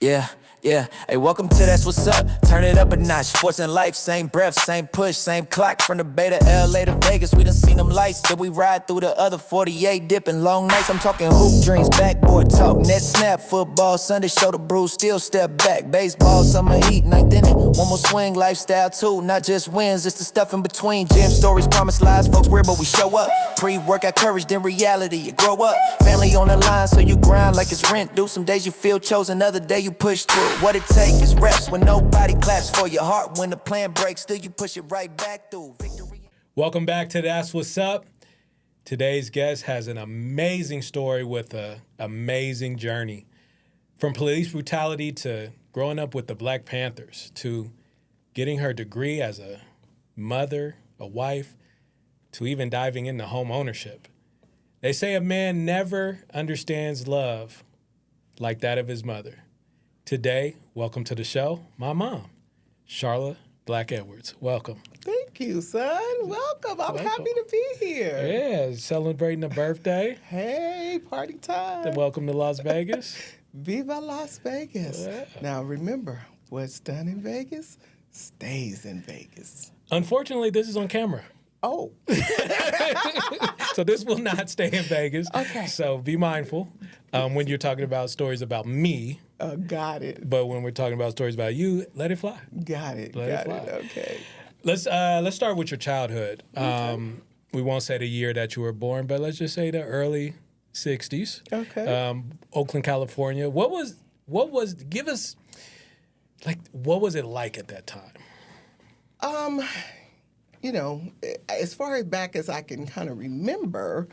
Yeah, yeah. Hey, welcome to That's What's Up. Turn it up a notch. Sports and life, same breath, same push, same clock. From the Bay to LA to Vegas, we done seen them lights. Then we ride through the other 48, dipping long nights. I'm talking hoop dreams, backboard talk, net snap, football, Sunday show the bruise, still step back. Baseball, summer heat, ninth inning. One more swing, lifestyle too, not just wins, it's the stuff in between. Gym stories, promise lies, folks weird, but we show up. Pre-workout courage, then reality, you grow up. Family on the line, so you grind like it's rent due. Some days you feel chosen, other day you push through. What it take is reps when nobody claps for your heart. When the plan breaks, still you push it right back through. Victory. Welcome back to That's What's Up. Today's guest has an amazing story with an amazing journey. From police brutality to growing up with the Black Panthers to getting her degree as a mother, a wife, to even diving into home ownership. They say a man never understands love like that of his mother. Today, welcome to the show, my mom, Charla Black Edwards. Welcome. Thank you, son. Welcome. I'm happy to be here. Yeah, celebrating a birthday. Hey, party time. Welcome to Las Vegas. Viva Las Vegas. Yeah. Now, remember, what's done in Vegas stays in Vegas. Unfortunately, this is on camera. Oh. So this will not stay in Vegas. Okay. So be mindful when you're talking about stories about me. Got it. But when we're talking about stories about you, let it fly. Got it. Let it Got fly. it. Okay. Let's start with your childhood. Okay. We won't say the year that you were born, but let's just say the early 60s. Okay. Oakland, California. What was what was it like at that time? You know, as far back as I can kind of remember,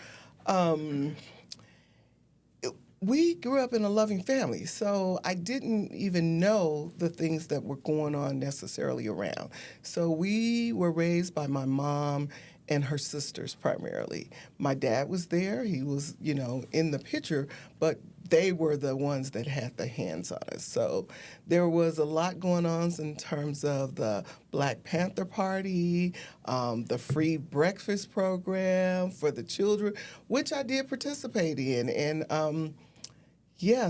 we grew up in a loving family, so I didn't even know the things that were going on necessarily around. So we were raised by my mom and her sisters primarily. My dad was there. He was, in the picture, but they were the ones that had the hands on us. So there was a lot going on in terms of the Black Panther Party, the free breakfast program for the children, which I did participate in. And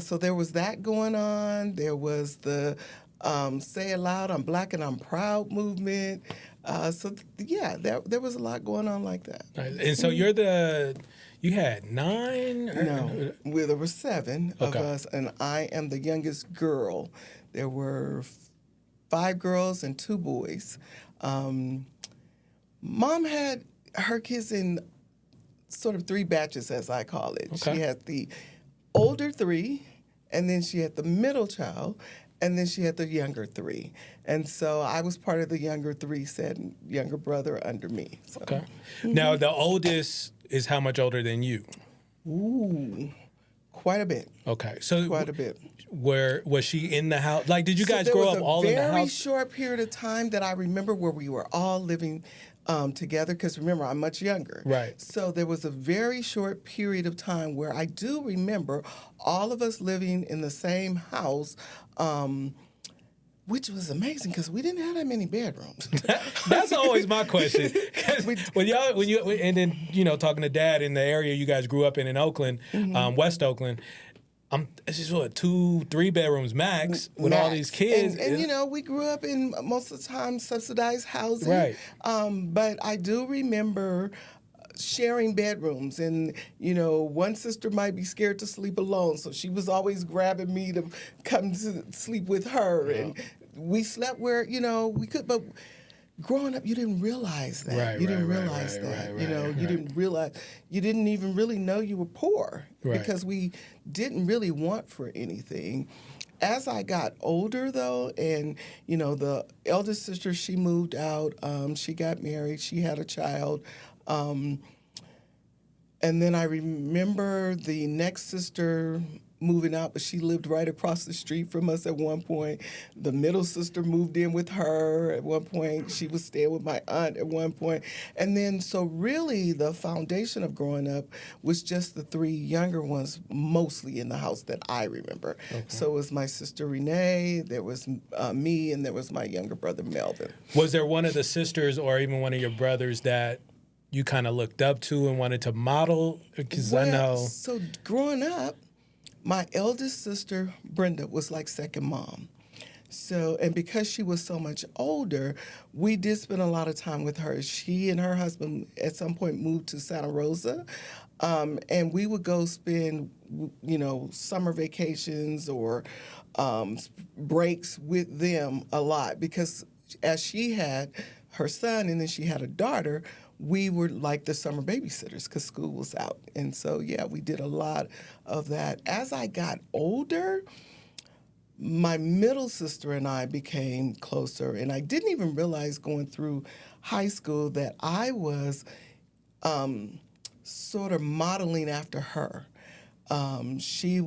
so there was that going on. There was the Say It Loud, I'm Black and I'm Proud movement. There was a lot going on like that. And so you had 9? No, there were 7 of us, and I am the youngest girl. There were 5 girls and 2 boys. Mom had her kids in sort of 3 batches, as I call it. Okay. She had the older 3, and then she had the middle child, and then she had the younger 3. And so I was part of the younger 3 set, younger brother under me. So. Okay. Now, the oldest is how much older than you? Ooh, quite a bit. Okay. So Quite a bit. Where was she in the house? Like, did you guys grow up all in the There was a very house? short period of time that I remember where we were all living together, because remember, I'm much younger. Right. So there was a very short period of time where I do remember all of us living in the same house, which was amazing because we didn't have that many bedrooms. That's always my question. And then talking to Dad in the area you guys grew up in Oakland, West Oakland. It's just 2-3 bedrooms max with all these kids. And we grew up in most of the time subsidized housing. Right. But I do remember sharing bedrooms, and one sister might be scared to sleep alone, so she was always grabbing me to come to sleep with her, and we slept where we could. But growing up, you didn't realize that. You didn't realize that. You didn't realize. You didn't even really know you were poor because we didn't really want for anything. As I got older, though, and the eldest sister, she moved out. She got married. She had a child. And then I remember the next sister moving out, but she lived right across the street from us at one point. The middle sister moved in with her at one point. She was staying with my aunt at one point. And then, so really the foundation of growing up was just the 3 younger ones mostly in the house that I remember. Okay. So it was my sister Renee, there was me, and there was my younger brother Melvin. Was there one of the sisters or even one of your brothers that you kind of looked up to and wanted to model? Because I know. So growing up, My eldest sister, Brenda, was like second mom. So, and because she was so much older, we did spend a lot of time with her. She and her husband at some point moved to Santa Rosa, and we would go spend, summer vacations or breaks with them a lot because as she had her son and then she had a daughter, we were like the summer babysitters because school was out. And so, yeah, we did a lot of that. As I got older, my middle sister and I became closer, and I didn't even realize going through high school that I was sort of modeling after her. She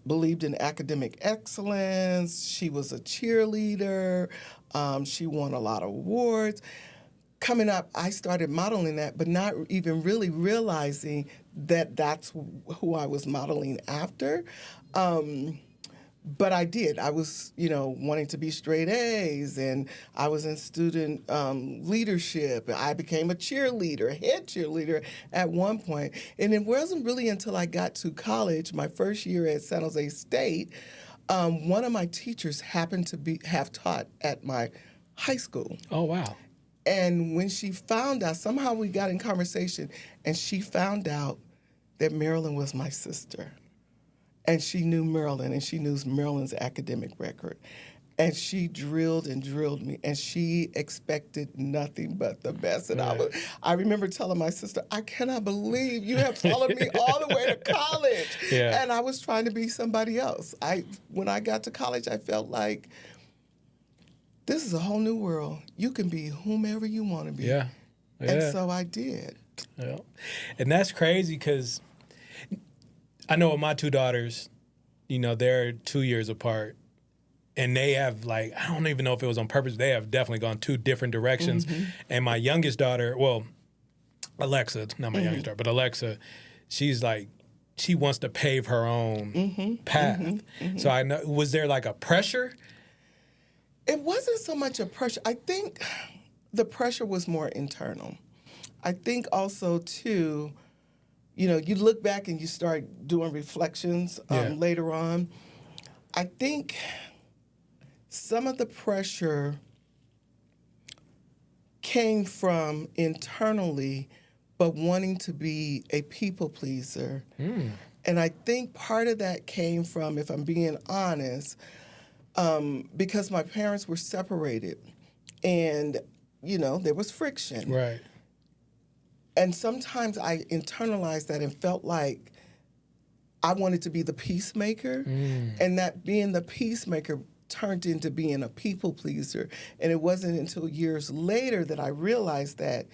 believed in academic excellence. She was a cheerleader. She won a lot of awards. Coming up, I started modeling that, but not even really realizing that that's who I was modeling after. But I did. I was, wanting to be straight A's, and I was in student leadership. I became a cheerleader, head cheerleader at one point. And it wasn't really until I got to college, my first year at San Jose State, one of my teachers happened to have taught at my high school. Oh, wow. And when she found out, somehow we got in conversation, and she found out that Marilyn was my sister. And she knew Marilyn, and she knew Marilyn's academic record. And she drilled and drilled me, and she expected nothing but the best. And I remember telling my sister, I cannot believe you have followed me all the way to college. Yeah. And I was trying to be somebody else. When I got to college, I felt like, this is a whole new world. You can be whomever you want to be. Yeah. And so I did. Yeah. And that's crazy because I know with my two daughters, they're 2 years apart. And they have, I don't even know if it was on purpose. They have definitely gone two different directions. Mm-hmm. And my youngest daughter, Alexa, not my youngest daughter, but Alexa, she's she wants to pave her own path. Mm-hmm. So I know, was there a pressure? It wasn't so much a pressure. I think the pressure was more internal. I think also, too, you look back and you start doing reflections later on. I think some of the pressure came from internally, but wanting to be a people pleaser. Mm. And I think part of that came from, if I'm being honest, because my parents were separated and, there was friction. Right. And sometimes I internalized that and felt like I wanted to be the peacemaker, and that being the peacemaker turned into being a people pleaser. And it wasn't until years later that I realized that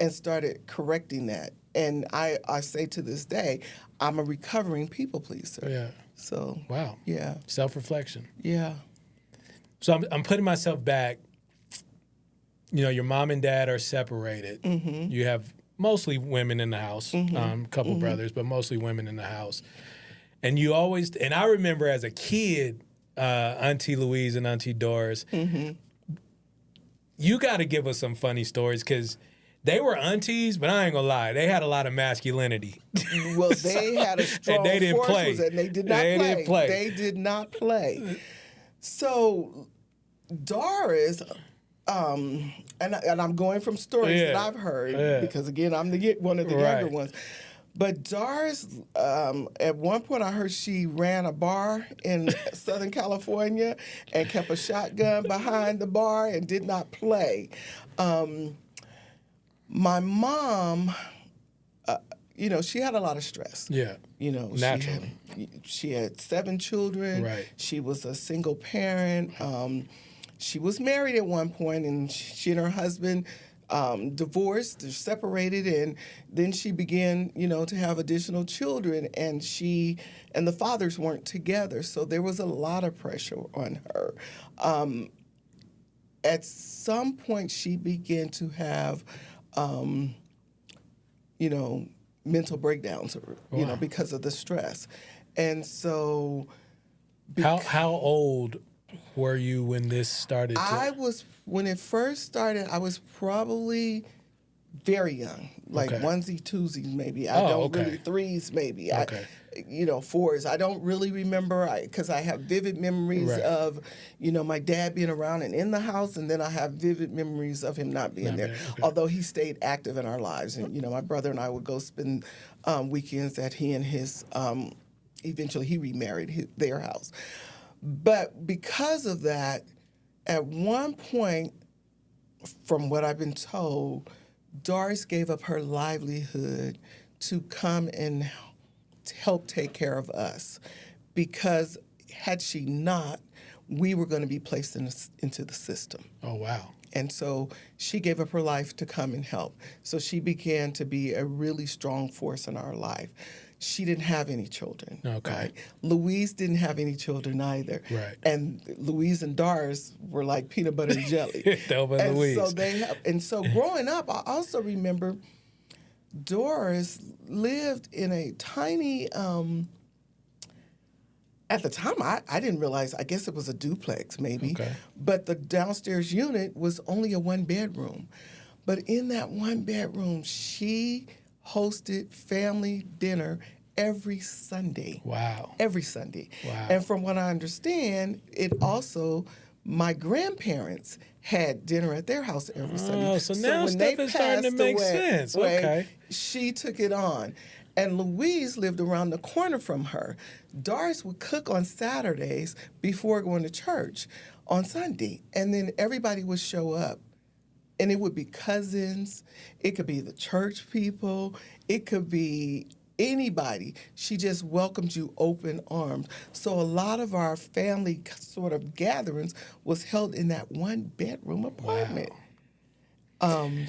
and started correcting that. And I say to this day, I'm a recovering people pleaser. Yeah. So. Wow. Yeah. Self-reflection. Yeah. So I'm putting myself back. Your mom and dad are separated. Mm-hmm. You have mostly women in the house, a couple brothers, but mostly women in the house. And and I remember as a kid, Auntie Louise and Auntie Doris, you got to give us some funny stories because they were aunties, but I ain't gonna lie, they had a lot of masculinity. Well, they had a strong and they didn't play. And they did not play. They did not play. So Doris, and I'm going from stories that I've heard because again I'm one of the younger ones. But Doris, at one point I heard she ran a bar in Southern California and kept a shotgun behind the bar and did not play. My mom, she had a lot of stress. Yeah. Naturally. She had 7 children. Right. She was a single parent. She was married at one point, and she and her husband divorced, they're separated, and then she began, to have additional children, and she and the fathers weren't together, so there was a lot of pressure on her. At some point, she began to have, mental breakdowns, because of the stress, and so. How old were you when this started? When it first started, I was probably very young, like onesie, twosies maybe. I don't really, threes maybe. Okay. 4s. I don't really remember because I have vivid memories Right. of, my dad being around and in the house, and then I have vivid memories of him not being there. Okay. Although he stayed active in our lives, and my brother and I would go spend weekends at he and his. Eventually, he remarried their house, but because of that, at one point, from what I've been told, Doris gave up her livelihood to come and help take care of us, because had she not, we were going to be placed into the system. Oh, wow. And so she gave up her life to come and help. So she began to be a really strong force in our life. She didn't have any children. Okay. Right? Louise didn't have any children either. Right. And Louise and Doris were like peanut butter and jelly. Thelma and Louise. So growing up, I also remember Doris lived in a tiny. At the time, I didn't realize. I guess it was a duplex, maybe. Okay. But the downstairs unit was only a 1-bedroom. But in that 1-bedroom, she hosted family dinner every Sunday. Wow. Every Sunday. Wow. And from what I understand, my grandparents had dinner at their house every Sunday. Oh, so now when stuff they is starting to passed make away, sense. Okay. she took it on. And Louise lived around the corner from her. Doris would cook on Saturdays before going to church on Sunday. And then everybody would show up. And it would be cousins. It could be the church people. It could be anybody. She just welcomed you open arms. So a lot of our family sort of gatherings was held in that 1-bedroom apartment.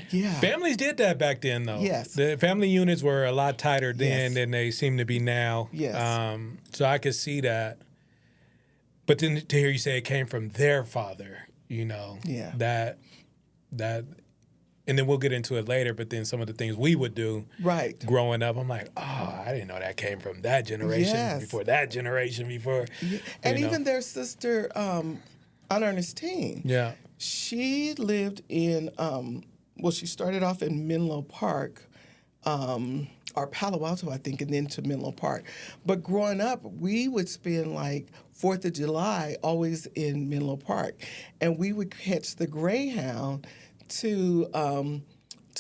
Yeah. Families did that back then, though. Yes. The family units were a lot tighter then than they seem to be now. Yes. So I could see that. But then to hear you say it came from their father, Yeah. that, and then we'll get into it later, but then some of the things we would do Right. growing up, I'm like, I didn't know that came from that generation Yes. before that generation before. Yeah. And you know. even their sister, Aunt Ernestine. Yeah. She lived in, she started off in Menlo Park, or Palo Alto, I think, and then to Menlo Park. But growing up, we would spend like 4th of July always in Menlo Park. And we would catch the Greyhound to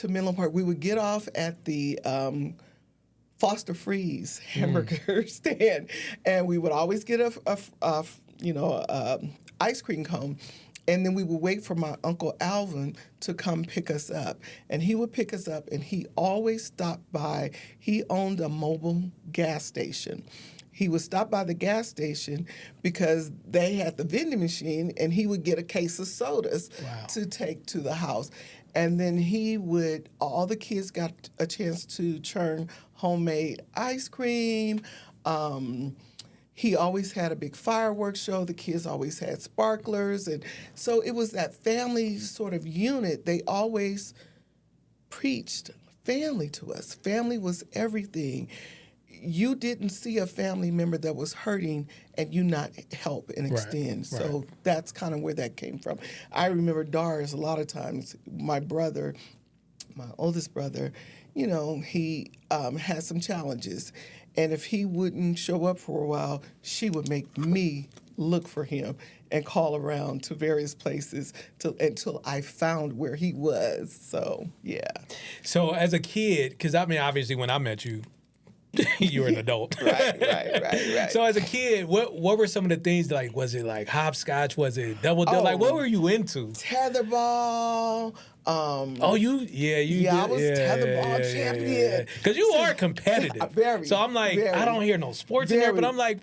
Menlo Park. We would get off at the Foster Freeze hamburger stand, and we would always get a ice cream cone. And then we would wait for my Uncle Alvin to come pick us up. And he would pick us up, and he always stopped by. He owned a mobile gas station. He would stop by the gas station because they had the vending machine, and he would get a case of sodas to take to the house. And then all the kids got a chance to churn homemade ice cream. He always had a big fireworks show. The kids always had sparklers. And so it was that family sort of unit. They always preached family to us. Family was everything. You didn't see a family member that was hurting and you not help and extend. Right. So that's kind of where that came from. I remember Doris a lot of times, my brother, my oldest brother, he had some challenges. And if he wouldn't show up for a while, she would make me look for him and call around to various places until I found where he was. So, yeah. So as a kid, because obviously when I met you, you were an adult. Right. So as a kid, what were some of the things was it like hopscotch? Was it double dip? Oh, What were you into? Tetherball. I was tetherball champion. Because you are competitive. Very. So I'm like, I don't hear no sports in there, but I'm like,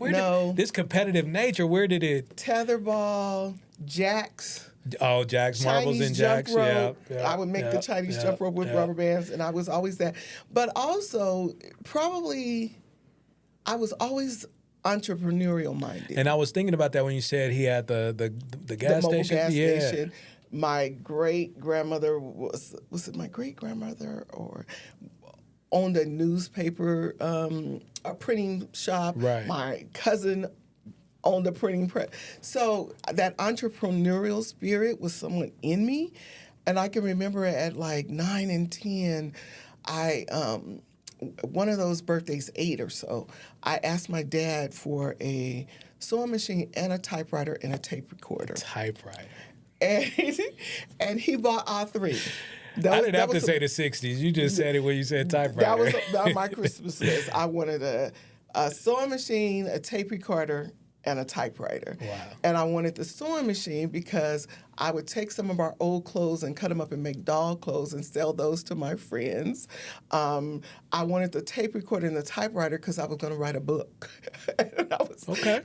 this competitive nature, where did it? Tetherball, jacks. Oh, jacks, marbles, and jacks. Rope. Yeah, I would make the Chinese jump rope with rubber bands, and I was always that. But also, I was always entrepreneurial minded. And I was thinking about that when you said he had the gas mobile station. gas station. My great grandmother was it my great grandmother or owned a newspaper, a printing shop. Right. My cousin owned a printing press. So that entrepreneurial spirit was somewhat in me. And I can remember at like 9 and 10, one of those birthdays, 8 or so, I asked my dad for a sewing machine and a typewriter and a tape recorder. Typewriter. And he bought all three. I didn't have to say the 60s. You just said it when you said typewriter. That was my Christmas list. I wanted a sewing machine, a tape recorder, and a typewriter. Wow. And I wanted the sewing machine because I would take some of our old clothes and cut them up and make doll clothes and sell those to my friends. I wanted the tape recorder and the typewriter because I was going to write a book. Okay.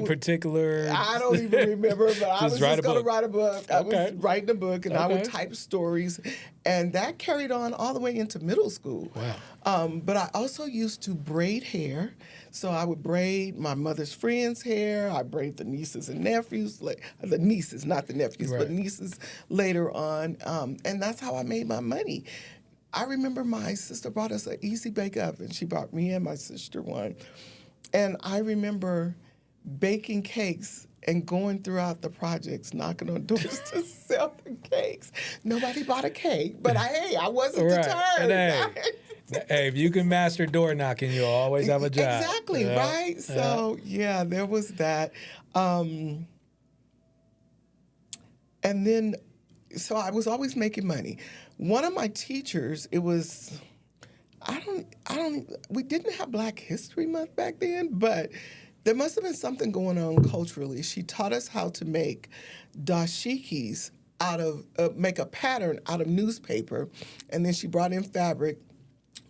Particular? I don't even remember, but I was just going to write a book. I was writing a book, and I would type stories. And that carried on all the way into middle school. Wow. But I also used to braid hair. So I would braid my mother's friends' hair. I braid the nieces and nephews, the nieces, not the nephews, but nieces later on. And that's how I made my money. I remember my sister brought us an Easy Bake Oven. She brought me and my sister one. And I remember baking cakes and going throughout the projects, knocking on doors to sell the cakes. Nobody bought a cake, but I wasn't deterred. Hey, if you can master door knocking, you'll always have a job. Exactly, right? So, there was that. And then, so I was always making money. One of my teachers, we didn't have Black History Month back then, but there must have been something going on culturally. She taught us how to make dashikis make a pattern out of newspaper, and then she brought in fabric.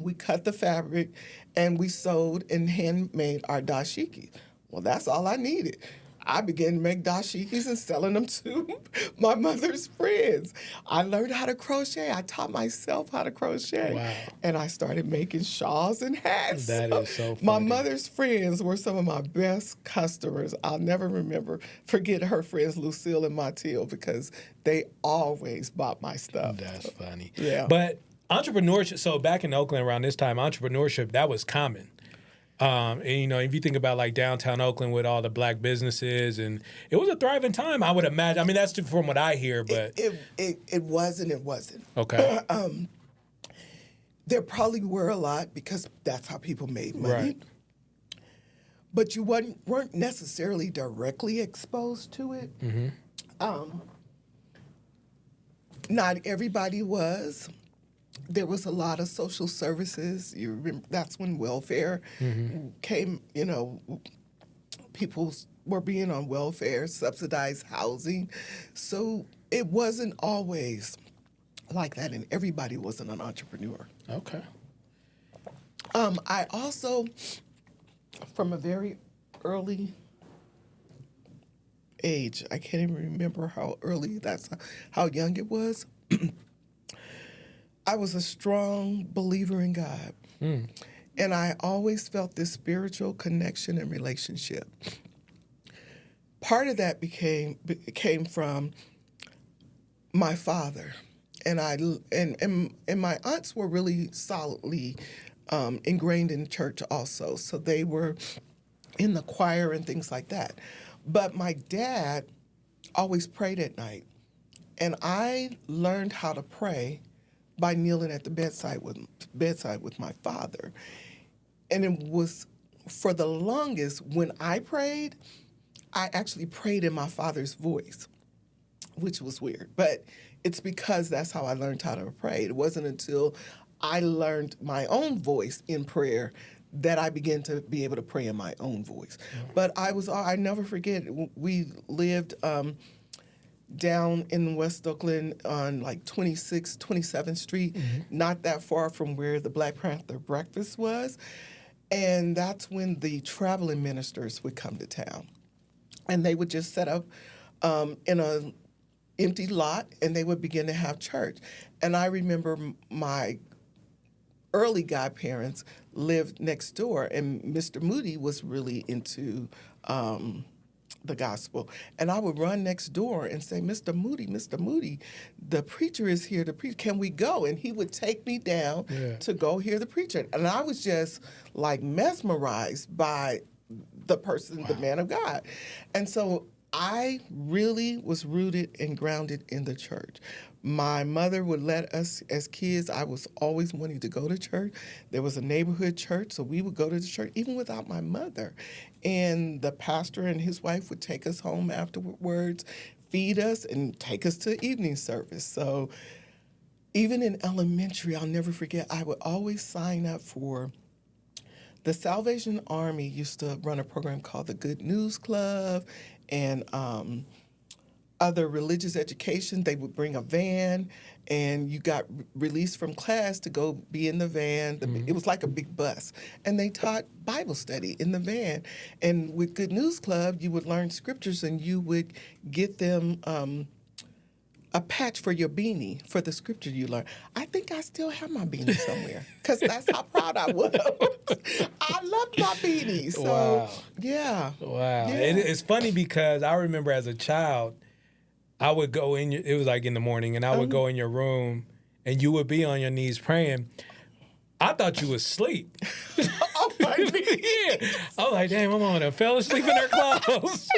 We cut the fabric, and we sewed and handmade our dashiki. Well, that's all I needed. I began to make dashikis and selling them to my mother's friends. I learned how to crochet. I taught myself how to crochet. Wow. And I started making shawls and hats. That is so funny. My mother's friends were some of my best customers. I'll never forget her friends, Lucille and Matilde, because they always bought my stuff. That's funny. Yeah. But entrepreneurship, so back in Oakland around this time, entrepreneurship, that was common. And, if you think about like downtown Oakland with all the Black businesses, and it was a thriving time, I would imagine. I mean, that's from what I hear, but it wasn't. It wasn't. Okay. There probably were a lot because that's how people made money. Right. But you weren't necessarily directly exposed to it. Mm-hmm. Not everybody was. There was a lot of social services. You remember, that's when welfare came, people were being on welfare, subsidized housing. So it wasn't always like that, and everybody wasn't an entrepreneur. Okay. I also, from a very early age, I can't even remember how early, how young it was, I was a strong believer in God. And I always felt this spiritual connection and relationship. Part of that came from my father. And my aunts were really solidly ingrained in church also. So they were in the choir and things like that. But my dad always prayed at night. And I learned how to pray by kneeling at the bedside with my father. And it was, for the longest, when I prayed, I actually prayed in my father's voice, which was weird. But it's because that's how I learned how to pray. It wasn't until I learned my own voice in prayer that I began to be able to pray in my own voice. But I never forget, we lived down in West Oakland on like 27th Street, not that far from where the Black Panther breakfast was. And that's when the traveling ministers would come to town. And they would just set up in an empty lot, and they would begin to have church. And I remember my early godparents lived next door, and Mr. Moody was really into the gospel. And I would run next door and say, Mr. Moody, the preacher is here to preach. Can we go? And he would take me down to go hear the preacher. And I was just like mesmerized by the person, the man of God. And so I really was rooted and grounded in the church. My mother would let us, as kids, I was always wanting to go to church. There was a neighborhood church, so we would go to the church even without my mother. And the pastor and his wife would take us home afterwards, feed us, and take us to evening service. So even in elementary, I'll never forget, I would always sign up for the Salvation Army used to run a program called the Good News Club, and other religious education. They would bring a van, and you got released from class to go be in the van. It was like a big bus, and they taught Bible study in the van. And with Good News Club, you would learn scriptures, and you would get them a patch for your beanie for the scripture you learned. I think I still have my beanie somewhere because that's how proud I was. I loved my beanie. So, Wow. yeah. Wow. Yeah. It's funny because I remember as a child, I would go it was like in the morning, and I would go in your room, and you would be on your knees praying. I thought you was asleep. Oh, my knees. Yeah. I was like, damn, I'm on her. Fell asleep in her clothes.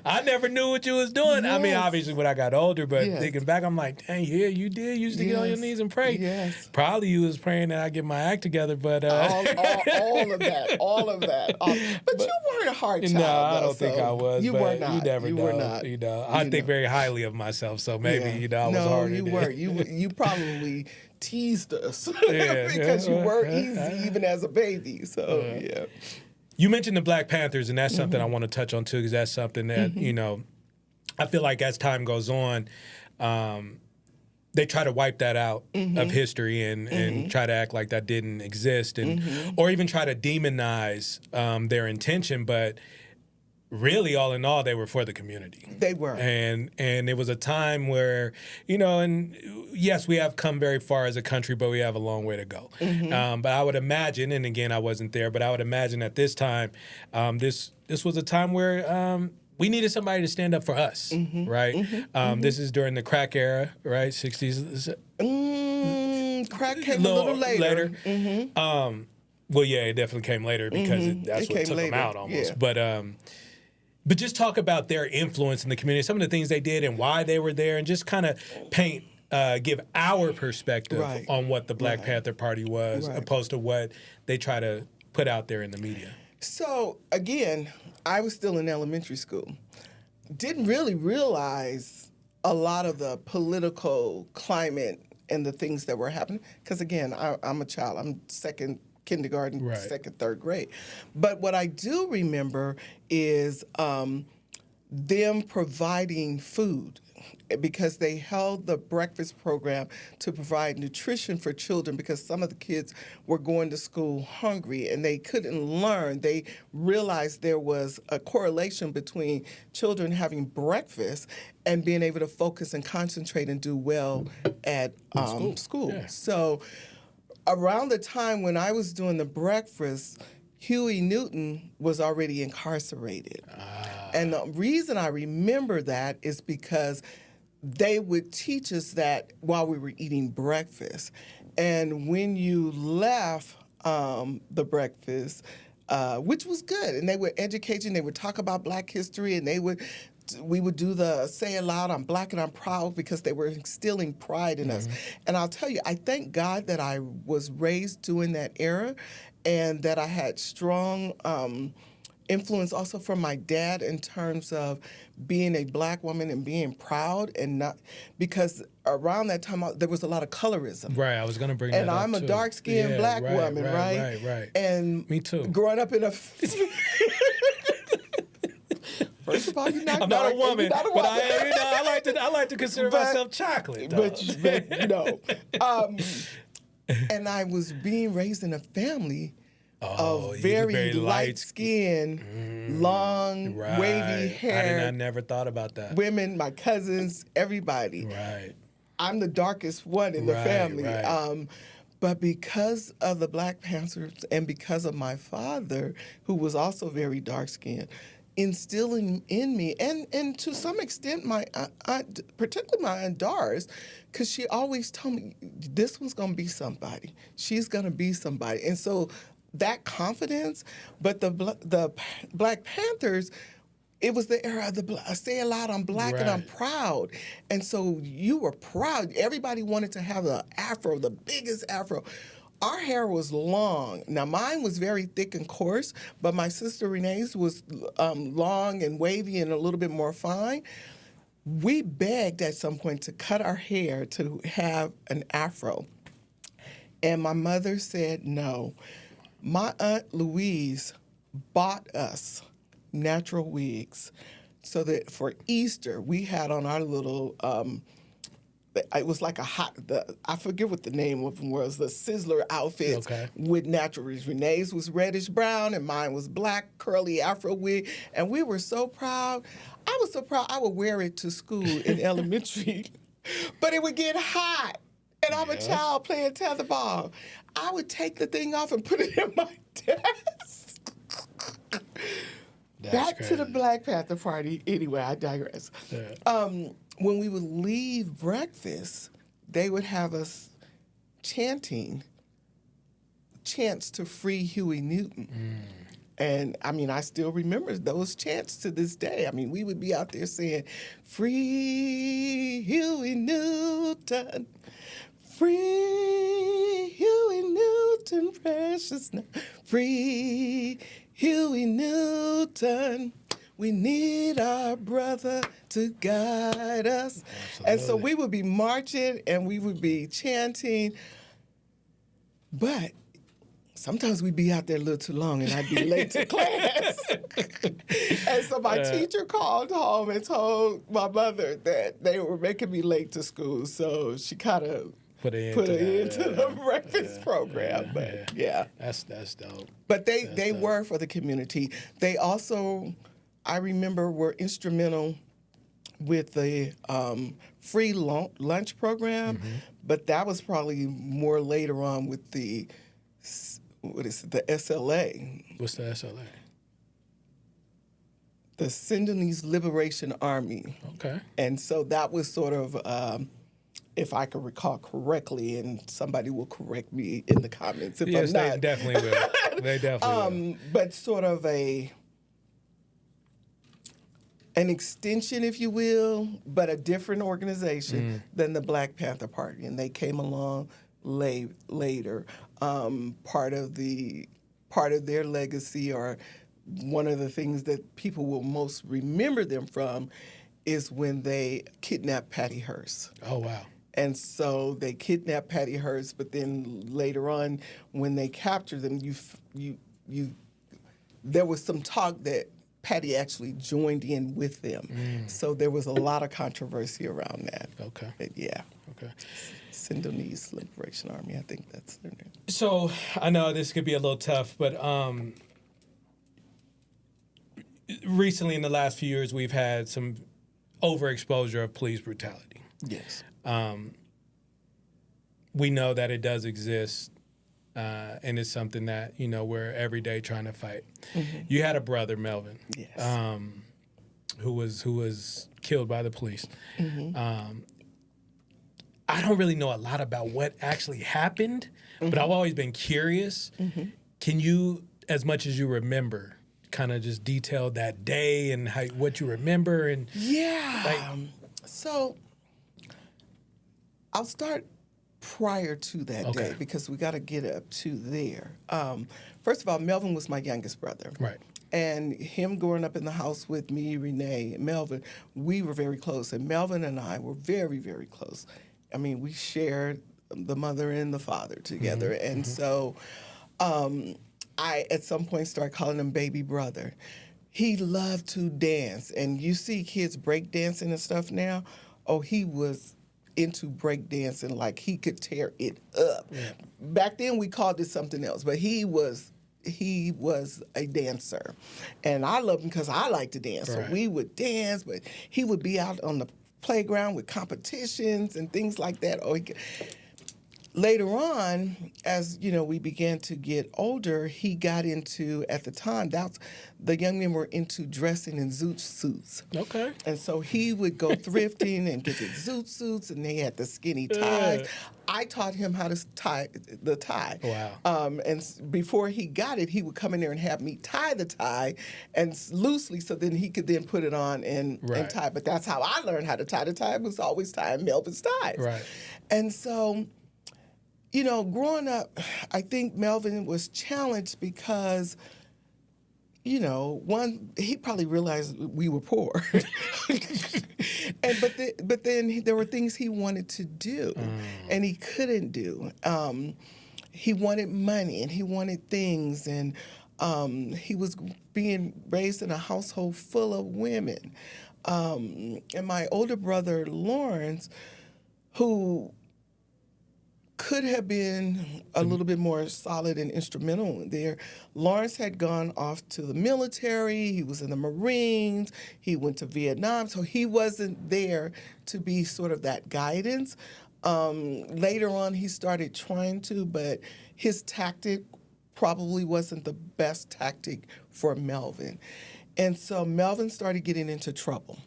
I never knew what you was doing. I mean, Yes. obviously when I got older, but Yes. thinking back, I'm like, dang, yeah, you did. You used to get on your Yes. knees and pray. Yes. Probably you was praying that I get my act together, but all of that. But you weren't a hard child. no, I though, don't think so I was. You but were not. You never you know. were not. You know, I think very highly of myself, so maybe Yeah. I was no, harder. you than- were. You probably teased us Yeah. because you were easy even as a baby. So yeah. You mentioned the Black Panthers, and that's something I want to touch on too, because that's something that you know, I feel like as time goes on, they try to wipe that out of history and try to act like that didn't exist, and or even try to demonize their intention, but really, all in all, they were for the community. They were. And it was a time where, you know, and yes, we have come very far as a country, but we have a long way to go. But I would imagine, and again, I wasn't there, but I would imagine at this time, this was a time where we needed somebody to stand up for us, right? This is during the crack era, right? 60s. Crack came a little later. Well, yeah, it definitely came later because that's It what came took them later, out almost. yeah. But just talk about their influence in the community, some of the things they did and why they were there, and just kind of give our perspective Right. on what the Black Panther Party was, Right. opposed to what they try to put out there in the media. So again, I was still in elementary school. Didn't really realize a lot of the political climate and the things that were happening. Because again, I'm a child. I'm second kindergarten, Right. second, third grade. But what I do remember is them providing food, because they held the breakfast program to provide nutrition for children, because some of the kids were going to school hungry and they couldn't learn. They realized there was a correlation between children having breakfast and being able to focus and concentrate and do well at school. Yeah. So around the time when I was doing the breakfast, Huey Newton was already incarcerated. And the reason I remember that is because they would teach us that while we were eating breakfast. And when you left the breakfast, which was good, and they would educate you, and they would talk about Black history, and we would do the say it loud, I'm Black and I'm proud, because they were instilling pride in us. And I'll tell you, I thank God that I was raised during that era, and that I had strong influence also from my dad in terms of being a Black woman and being proud, and not because around that time there was a lot of colorism. Right, I was going to bring And that up I'm a too. dark-skinned Yeah, Black woman, right? Right. And Me too. growing up in a first of all, you're not I'm dark, not a and woman, you're not a but woman. I like to consider But- myself chocolate. Though. But no. And I was being raised in a family of you very light light-skinned, long, wavy hair. I never thought about that. Women, my cousins, everybody. Right. I'm the darkest one in the Right, family. right. But because of the Black Panthers and because of my father, who was also very dark-skinned, instilling in me, and to some extent my aunt, particularly my Aunt Doris, because she always told me, this one's going to be somebody. She's going to be somebody. And so that confidence, but the Black Panthers, it was the era of say it loud, I'm black and I'm Right. proud. And so you were proud. Everybody wanted to have the afro, the biggest afro. Our hair was long. Now, mine was very thick and coarse, but my sister Renee's was long and wavy and a little bit more fine. We begged at some point to cut our hair to have an afro. And my mother said no. My Aunt Louise bought us natural wigs so that for Easter we had on our little it was like I forget what the name of them was, the Sizzler outfits with natural wigs. Renee's was reddish brown and mine was black curly afro wig, and we were so proud. I was so proud I would wear it to school in elementary, but it would get hot. And I'm a child playing tetherball. I would take the thing off and put it in my desk. Back to the Black Panther Party. Anyway, I digress. Yeah. When we would leave breakfast, they would have us chanting chants to free Huey Newton. And, I mean, I still remember those chants to this day. I mean, we would be out there saying, free Huey Newton, free Huey Newton, precious now, free Huey Newton. We need our brother to guide us. Absolutely. And so we would be marching and we would be chanting, but sometimes we'd be out there a little too long and I'd be late to class. And so my teacher called home and told my mother that they were making me late to school. So she kind of put it into the breakfast program. But yeah. That's dope. But they were for the community. They also, I remember, were instrumental with the free lunch program. But that was probably more later on with the the SLA. What's the SLA? The Syndonese Liberation Army. Okay. And so that was sort of, if I can recall correctly, and somebody will correct me in the comments if I'm not. They definitely will. They definitely will. But sort of an extension, if you will, but a different organization than the Black Panther Party. And they came along later. Part of their legacy, or one of the things that people will most remember them from, is when they kidnapped Patty Hearst. Oh, wow. And so they kidnapped Patty Hearst, but then later on, when they captured them, there was some talk that Patty actually joined in with them. So there was a lot of controversy around that. Okay. But yeah. Okay. Syndonese Liberation Army, I think that's their name. So I know this could be a little tough, but recently in the last few years, we've had some overexposure of police brutality. Yes. We know that it does exist, and it's something that, we're every day trying to fight. You had a brother, Melvin, yes. Who was killed by the police. I don't really know a lot about what actually happened, but I've always been curious. Can you, as much as you remember, kind of just detail that day and what you remember? And so I'll start prior to that day because we got to get up to there. First of all, Melvin was my youngest brother. Right. And him growing up in the house with me, Renee, and Melvin, we were very close. And Melvin and I were very, very close. I mean, we shared the mother and the father together. And so I, at some point, started calling him baby brother. He loved to dance. And you see kids break dancing and stuff now. Oh, he was into break dancing like he could tear it up. Yeah. Back then, we called it something else. But he was a dancer. And I loved him because I like to dance. Right. So we would dance, but he would be out on the playground with competitions and things like that. later on, as we began to get older, he got into, at the time, the young men were into dressing in zoot suits. Okay. And so he would go thrifting and get his zoot suits, and they had the skinny ties. I taught him how to tie the tie. Wow. Before he got it, he would come in there and have me tie the tie and loosely, so then he could then put it on and tie. But that's how I learned how to tie the tie. I was always tying Melvin's ties. Right. And so, growing up, I think Melvin was challenged because, one, he probably realized we were poor. But then there were things he wanted to do and he couldn't do. He wanted money and he wanted things, and he was being raised in a household full of women. And my older brother, Lawrence, who could have been a little bit more solid and instrumental there. Lawrence had gone off to the military. He was in the Marines. He went to Vietnam. So he wasn't there to be sort of that guidance. Later on, he started trying to, but his tactic probably wasn't the best tactic for Melvin. And so Melvin started getting into trouble.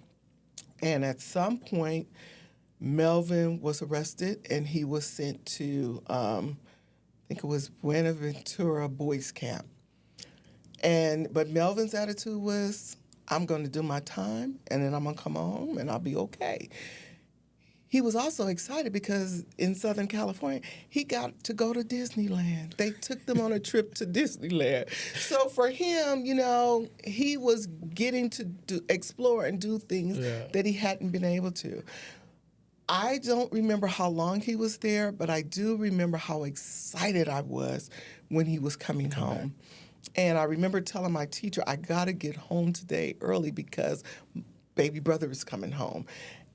And at some point, Melvin was arrested and he was sent to, I think it was Buenaventura Boys Camp. But Melvin's attitude was, I'm going to do my time and then I'm going to come home and I'll be okay. He was also excited because in Southern California, he got to go to Disneyland. They took them on a trip to Disneyland. So for him, he was getting to explore and do things that he hadn't been able to. I don't remember how long he was there, but I do remember how excited I was when he was coming home. And I remember telling my teacher, I got to get home today early because baby brother is coming home.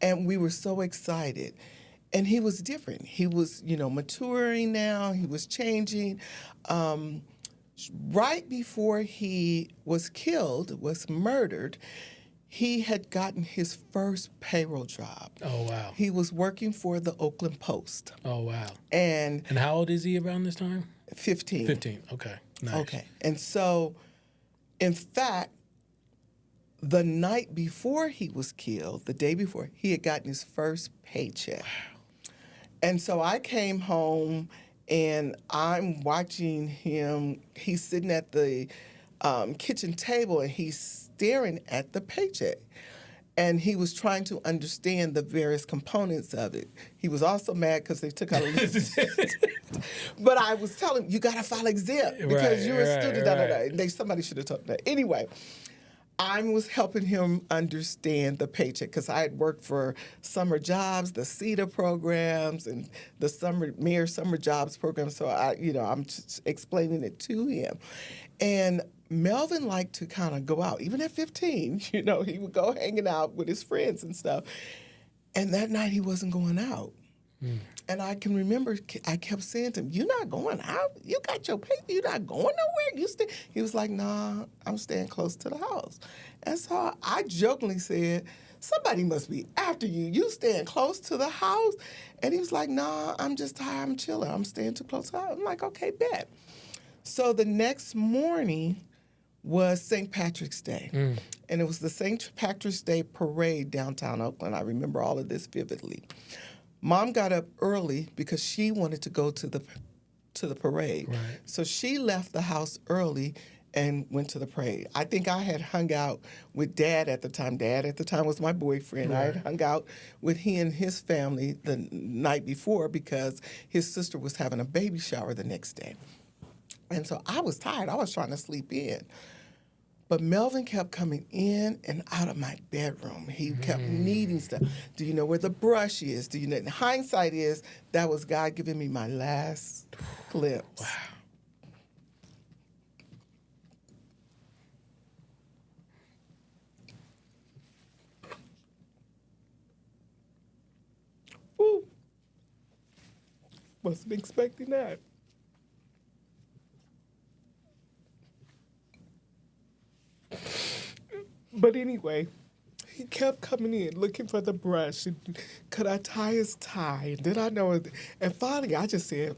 And we were so excited. And he was different. He was, maturing now. He was changing. Right before he was murdered, he had gotten his first payroll job. Oh, wow. He was working for the Oakland Post. Oh, wow. And how old is he around this time? 15. 15, okay. Nice. Okay. And so, in fact, the night before he was killed, the day before, he had gotten his first paycheck. Wow. And so I came home and I'm watching him. He's sitting at the kitchen table and he's staring at the paycheck. And he was trying to understand the various components of it. He was also mad because they took out a list. But I was telling him, you got to file exempt because you're a student. And somebody should have told him that. Anyway, I was helping him understand the paycheck because I had worked for summer jobs, the CETA programs, and the mayor summer jobs program. So I'm just explaining it to him. And Melvin liked to kind of go out. Even at 15, he would go hanging out with his friends and stuff. And that night he wasn't going out. And I can remember I kept saying to him, you're not going out? You got your paper. You're not going nowhere? He was like, nah, I'm staying close to the house. And so I jokingly said, somebody must be after you. You staying close to the house? And he was like, nah, I'm just tired. I'm chilling. I'm staying too close to the house. I'm like, okay, bet. So the next morning was St. Patrick's Day. And it was the St. Patrick's Day parade downtown Oakland. I remember all of this vividly. Mom got up early because she wanted to go to the parade. Right. So she left the house early and went to the parade. I think I had hung out with Dad at the time. Dad at the time was my boyfriend. Right. I had hung out with he and his family the night before because his sister was having a baby shower the next day. And so I was tired. I was trying to sleep in. But Melvin kept coming in and out of my bedroom. He kept needing stuff. Do you know where the brush is? Do you know? And hindsight is that was God giving me my last glimpse. Wow. Woo. Wasn't expecting that. But anyway, he kept coming in looking for the brush. And could I tie his tie? And then I know it. And finally, I just said,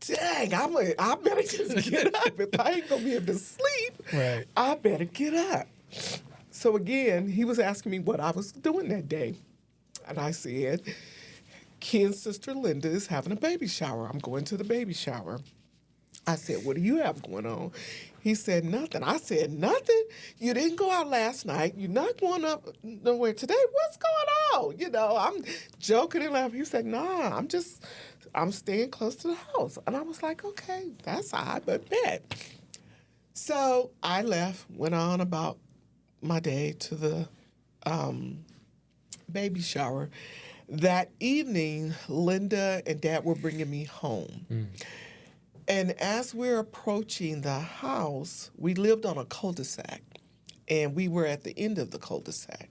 dang, I better just get up. If I ain't going to be able to sleep, Right. I better get up. So again, he was asking me what I was doing that day. And I said, Ken's sister Linda is having a baby shower. I'm going to the baby shower. I said, what do you have going on? He said, nothing. I said, nothing? You didn't go out last night. You're not going up nowhere today. What's going on? You know, I'm joking and laughing. He said, nah, I'm staying close to the house. And I was like, okay, that's odd, but bet. So I left, went on about my day to the baby shower. That evening, Linda and Dad were bringing me home. And as we're approaching the house, we lived on a cul-de-sac, and we were at the end of the cul-de-sac.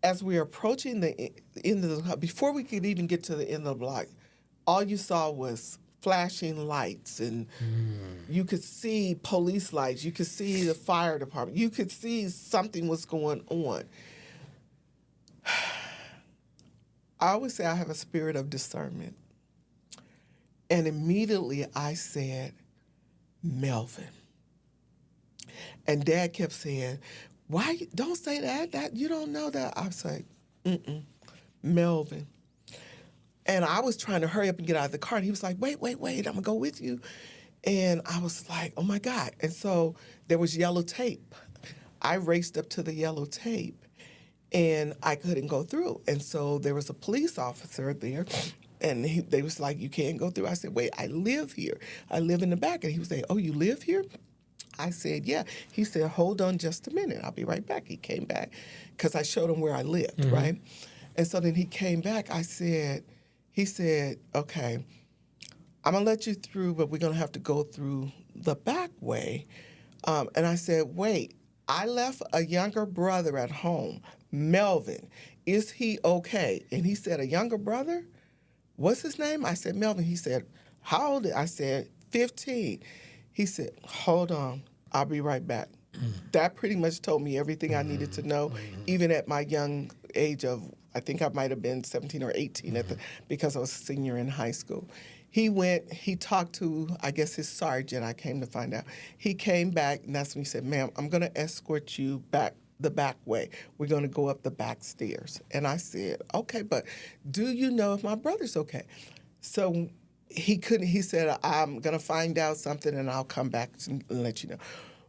As we were approaching the end of the, before we could even get to the end of the block, all you saw was flashing lights, and you could see police lights, you could see the fire department, you could see something was going on. I always say I have a spirit of discernment. And immediately I said, Melvin. And Dad kept saying, why, don't say that, you don't know that. I was like, Melvin. And I was trying to hurry up and get out of the car. And he was like, wait, I'm gonna go with you. And I was like, oh my God. And so there was yellow tape. I raced up to the yellow tape and I couldn't go through. And so there was a police officer there. And they was like, you can't go through. I said, wait, I live here. I live in the back. And he was saying, oh, you live here? I said, yeah. He said, hold on just a minute. I'll be right back. He came back because I showed him where I lived, right? And so then he came back. He said, okay, I'm going to let you through, but we're going to have to go through the back way. And I said, wait, I left a younger brother at home, Melvin. Is he okay? And he said, a younger brother? What's his name? I said, Melvin. He said, how old? I said, 15. He said, hold on. I'll be right back. That pretty much told me everything I needed to know, even at my young age of, I think I might have been 17 or 18 because I was a senior in high school. He went, he talked to, I guess, his sergeant, I came to find out. He came back, and that's when he said, ma'am, I'm going to escort you back the back way. We're going to go up the back stairs. And I said, okay, but do you know if my brother's okay? So he said, I'm going to find out something and I'll come back and let you know.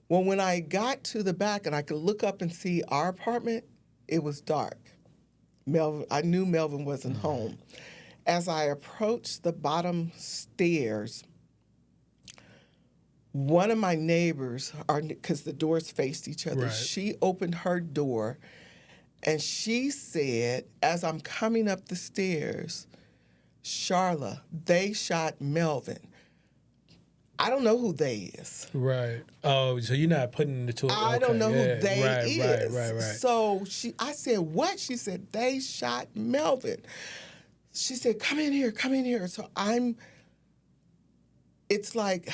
Well, when I got to the back and I could look up and see our apartment, it was dark. I knew Melvin wasn't home. As I approached the bottom stairs, one of my neighbors, because the doors faced each other, she opened her door and she said, as I'm coming up the stairs, Charla, they shot Melvin. I don't know who they is. Right. Oh, so you're not putting the two. I don't know who they is. Right. So I said, what? She said, they shot Melvin. She said, come in here. So it's like,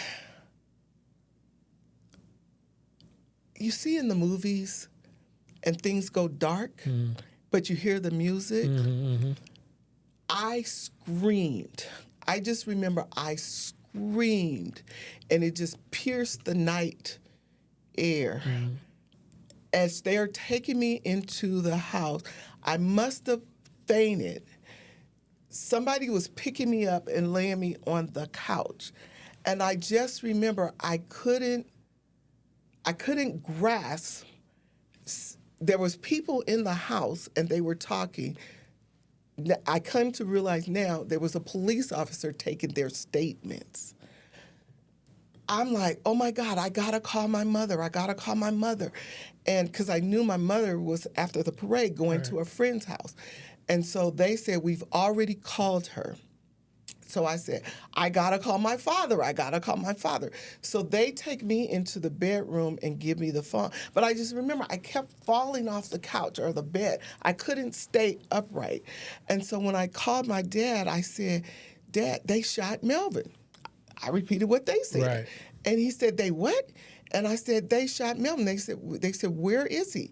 you see in the movies and things go dark, but you hear the music. I screamed. I just remember I screamed, and it just pierced the night air. As they're taking me into the house, I must have fainted. Somebody was picking me up and laying me on the couch. And I just remember I couldn't grasp. There was people in the house and they were talking. I come to realize now there was a police officer taking their statements. I'm like, oh my God, I gotta call my mother. And because I knew my mother was after the parade going to a friend's house. And so they said, we've already called her. So I said, I gotta call my father. So they take me into the bedroom and give me the phone. But I just remember I kept falling off the couch or the bed. I couldn't stay upright. And so when I called my dad, I said, Dad, they shot Melvin. I repeated what they said. Right. And he said, they what? And I said, they shot Melvin. They said, where is he?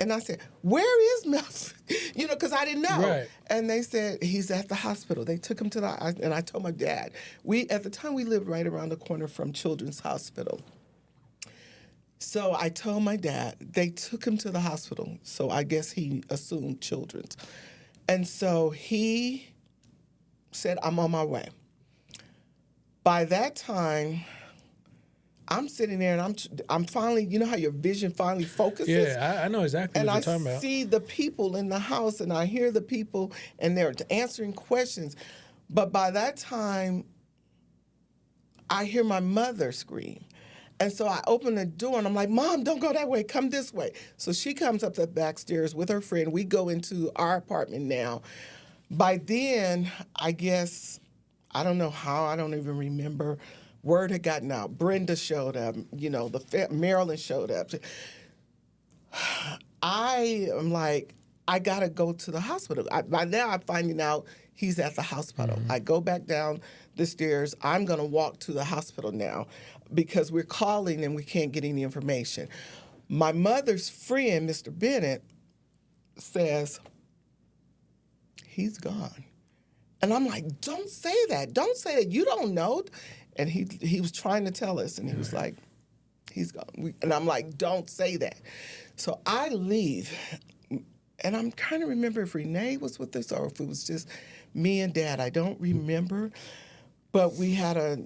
And I said, where is Melvin? You know, because I didn't know. Right. And they said, he's at the hospital. They took him to and I told my dad. At the time, we lived right around the corner from Children's Hospital. So I told my dad, they took him to the hospital. So I guess he assumed Children's. And so he said, I'm on my way. By that time, I'm sitting there and I'm finally, you know how your vision finally focuses? Yeah, I know exactly and what you're talking about. And I see the people in the house and I hear the people and they're answering questions. But by that time, I hear my mother scream. And so I open the door and I'm like, Mom, don't go that way. Come this way. So she comes up the back stairs with her friend. We go into our apartment now. By then, I guess, I don't know how, I don't even remember. Word had gotten out. Brenda showed up. You know, Marilyn showed up. I am like, I got to go to the hospital. By now, I'm finding out he's at the hospital. I go back down the stairs. I'm going to walk to the hospital now because we're calling and we can't get any information. My mother's friend, Mr. Bennett, says, he's gone. And I'm like, don't say that. Don't say that. You don't know. And he was trying to tell us, and he was like, he's gone. And I'm like, don't say that. So I leave, and I'm trying to remember if Renee was with us or if it was just me and Dad. I don't remember. But we had a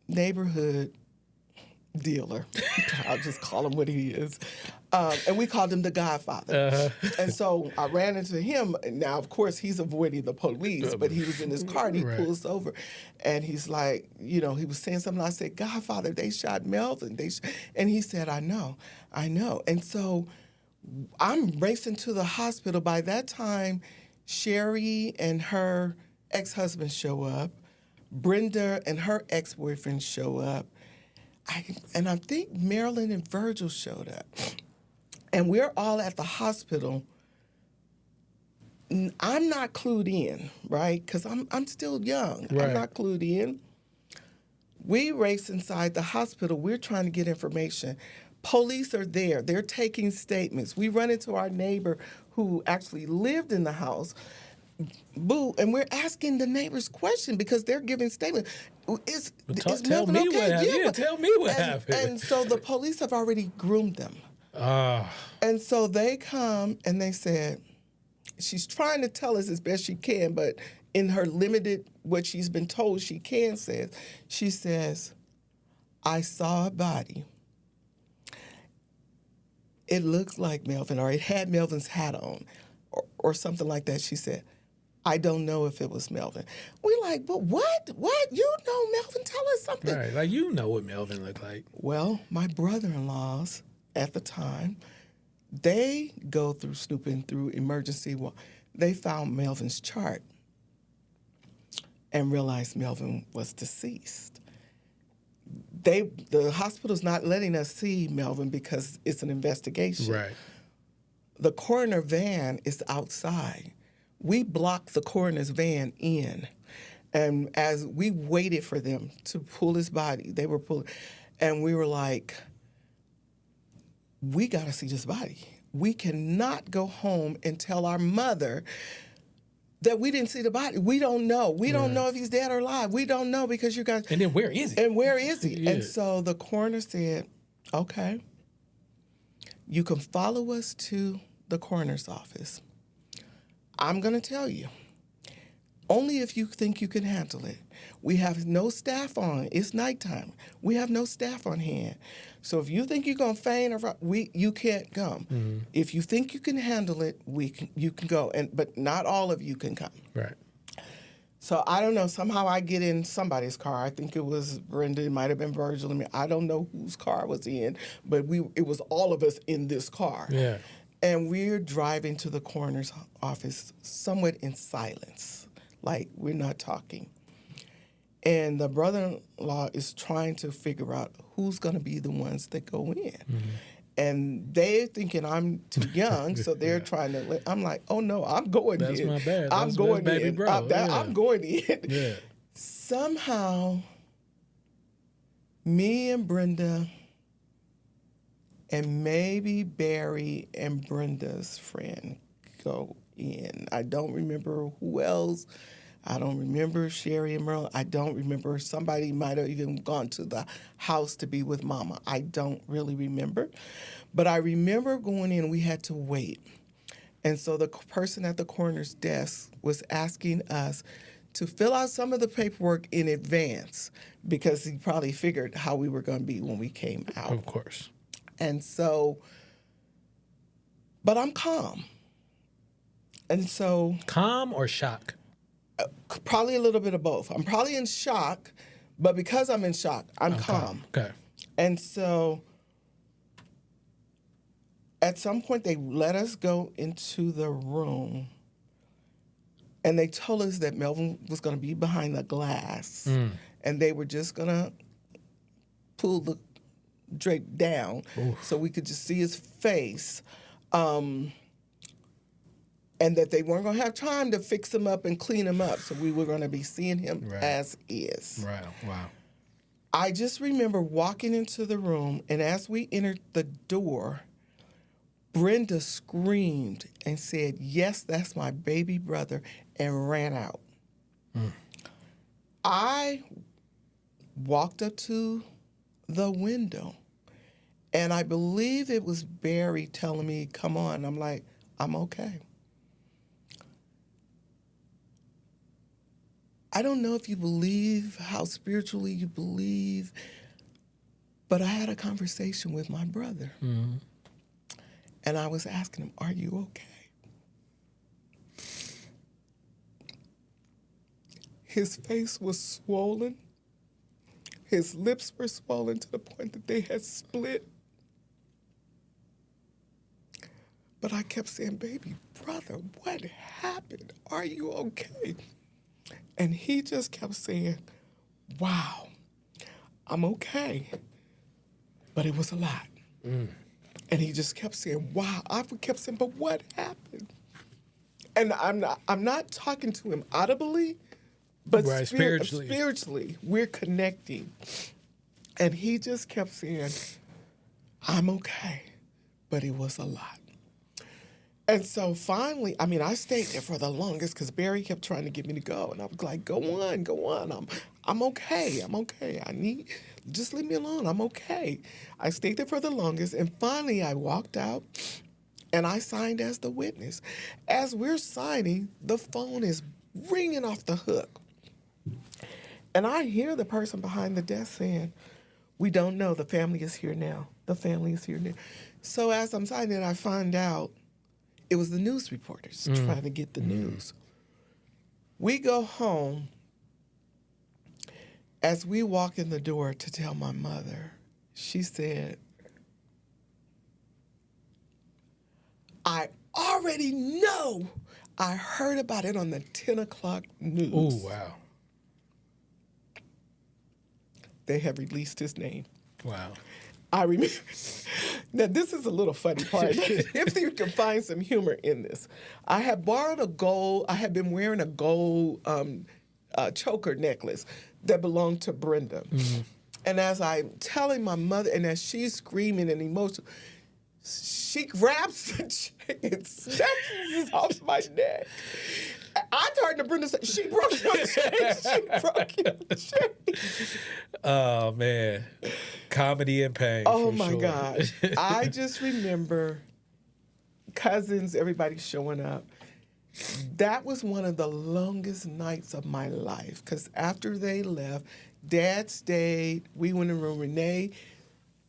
neighborhood dealer. I'll just call him what he is. And we called him the Godfather. And so I ran into him. Now, of course, he's avoiding the police, but he was in his car and he pulls over. And he's like, you know, he was saying something. I said, Godfather, they shot Melvin. And he said, I know. And so I'm racing to the hospital. By that time, Sherry and her ex-husband show up. Brenda and her ex-boyfriend show up. I think Marilyn and Virgil showed up. And we're all at the hospital. I'm not clued in, right? Because I'm still young. Right. I'm not clued in. We race inside the hospital. We're trying to get information. Police are there. They're taking statements. We run into our neighbor who actually lived in the house. Boo, and we're asking the neighbors questions because they're giving statements. Is tell Melvin me okay? what happened. Yeah, tell me what happened. And so the police have already groomed them. And so they come and they said, she's trying to tell us as best she can, but in her limited, what she's been told she can say, she says, I saw a body. It looks like Melvin, or it had Melvin's hat on, or something like that. She said, I don't know if it was Melvin. We're like, but what? What? You know Melvin, tell us something. Right, like you know what Melvin looked like. Well, my brother-in-laws at the time, they go through snooping through emergency. They found Melvin's chart and realized Melvin was deceased. The hospital's not letting us see Melvin because it's an investigation. Right. The coroner van is outside. We blocked the coroner's van in. And as we waited for them to pull his body, they were pulling, and we were like, we got to see this body. We cannot go home and tell our mother that we didn't see the body. We don't know. We don't know if he's dead or alive. We don't know because you guys... And then where is he? And where is he? Yeah. And so the coroner said, okay, you can follow us to the coroner's office. I'm going to tell you, only if you think you can handle it. We have no staff on. It's nighttime. We have no staff on hand. So if you think you're going to faint, you can't come. Mm-hmm. If you think you can handle it, you can go. But not all of you can come. Right. So I don't know. Somehow I get in somebody's car. I think it was Brenda. It might have been Virgil. I don't know whose car was in, but it was all of us in this car. Yeah. And we're driving to the coroner's office somewhat in silence, like we're not talking. And the brother-in-law is trying to figure out who's going to be the ones that go in. Mm-hmm. And they're thinking I'm too young, so they're trying to. I'm like, oh no, I'm going in. That's my bad. I'm going baby in. Bro. I'm going in. Yeah. Somehow, me and Brenda and maybe Barry and Brenda's friend go in. I don't remember who else. I don't remember Sherry and Merle. I don't remember. Somebody might have even gone to the house to be with Mama. I don't really remember. But I remember going in, we had to wait. And so the person at the coroner's desk was asking us to fill out some of the paperwork in advance because he probably figured how we were going to be when we came out. Of course. And so, but I'm calm. And so. Calm or shock? Probably a little bit of both. I'm probably in shock, but because I'm in shock, I'm calm. Okay. And so at some point, they let us go into the room, and they told us that Melvin was going to be behind the glass, and they were just going to pull the drape down so we could just see his face. And that they weren't going to have time to fix him up and clean him up. So we were going to be seeing him as is. Right. Wow. I just remember walking into the room, and as we entered the door, Brenda screamed and said, "Yes, that's my baby brother," and ran out. I walked up to the window, and I believe it was Barry telling me, "Come on." I'm like, "I'm okay." I don't know if you believe how spiritually you believe, but I had a conversation with my brother. Mm-hmm. And I was asking him, "Are you okay?" His face was swollen. His lips were swollen to the point that they had split. But I kept saying, "Baby brother, what happened? Are you okay?" And he just kept saying, "Wow, I'm okay." But it was a lot. And he just kept saying, "Wow." I kept saying, "But what happened?" And I'm not talking to him audibly, but spiritually, we're connecting. And he just kept saying, "I'm okay." But it was a lot. And so finally, I stayed there for the longest because Barry kept trying to get me to go. And I was like, go on. I'm okay. Just leave me alone. I'm okay. I stayed there for the longest. And finally, I walked out and I signed as the witness. As we're signing, the phone is ringing off the hook. And I hear the person behind the desk saying, "We don't know. The family is here now. The family is here now." So as I'm signing, I find out it was the news reporters trying to get the news. We go home. As we walk in the door to tell my mother, she said, "I already know. I heard about it on the 10 o'clock news." Oh, wow. They have released his name. Wow. I remember. Now, this is a little funny part. If you can find some humor in this. I had been wearing a gold choker necklace that belonged to Brenda. Mm-hmm. And as I'm telling my mother, and as she's screaming and emotional, she grabs the chain and snatches it off my neck. I turned to Brenda and said, "She broke your chain. She broke your chain." Oh, man. Comedy and pain. Oh, for my sure. gosh. I just remember cousins, everybody showing up. That was one of the longest nights of my life because after they left, Dad stayed. We went in the room. Renee,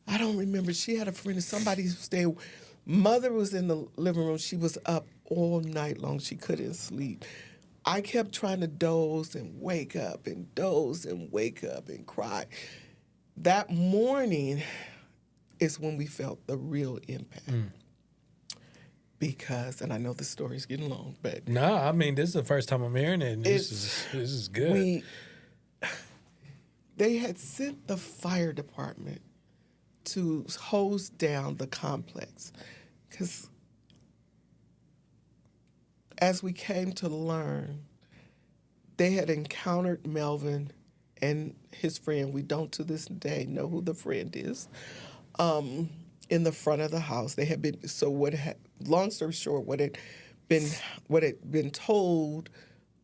I don't remember. She had a friend and somebody stayed. Mother was in the living room. She was up all night long. She couldn't sleep. I kept trying to doze and wake up and doze and wake up and cry. That morning is when we felt the real impact. Because, and I know the story's getting long, but... No, this is the first time I'm hearing it, and this is good. They had sent the fire department to hose down the complex. Because as we came to learn, they had encountered Melvin and his friend. We don't to this day know who the friend is. in the front of the house. They had been, so long story short, what had been told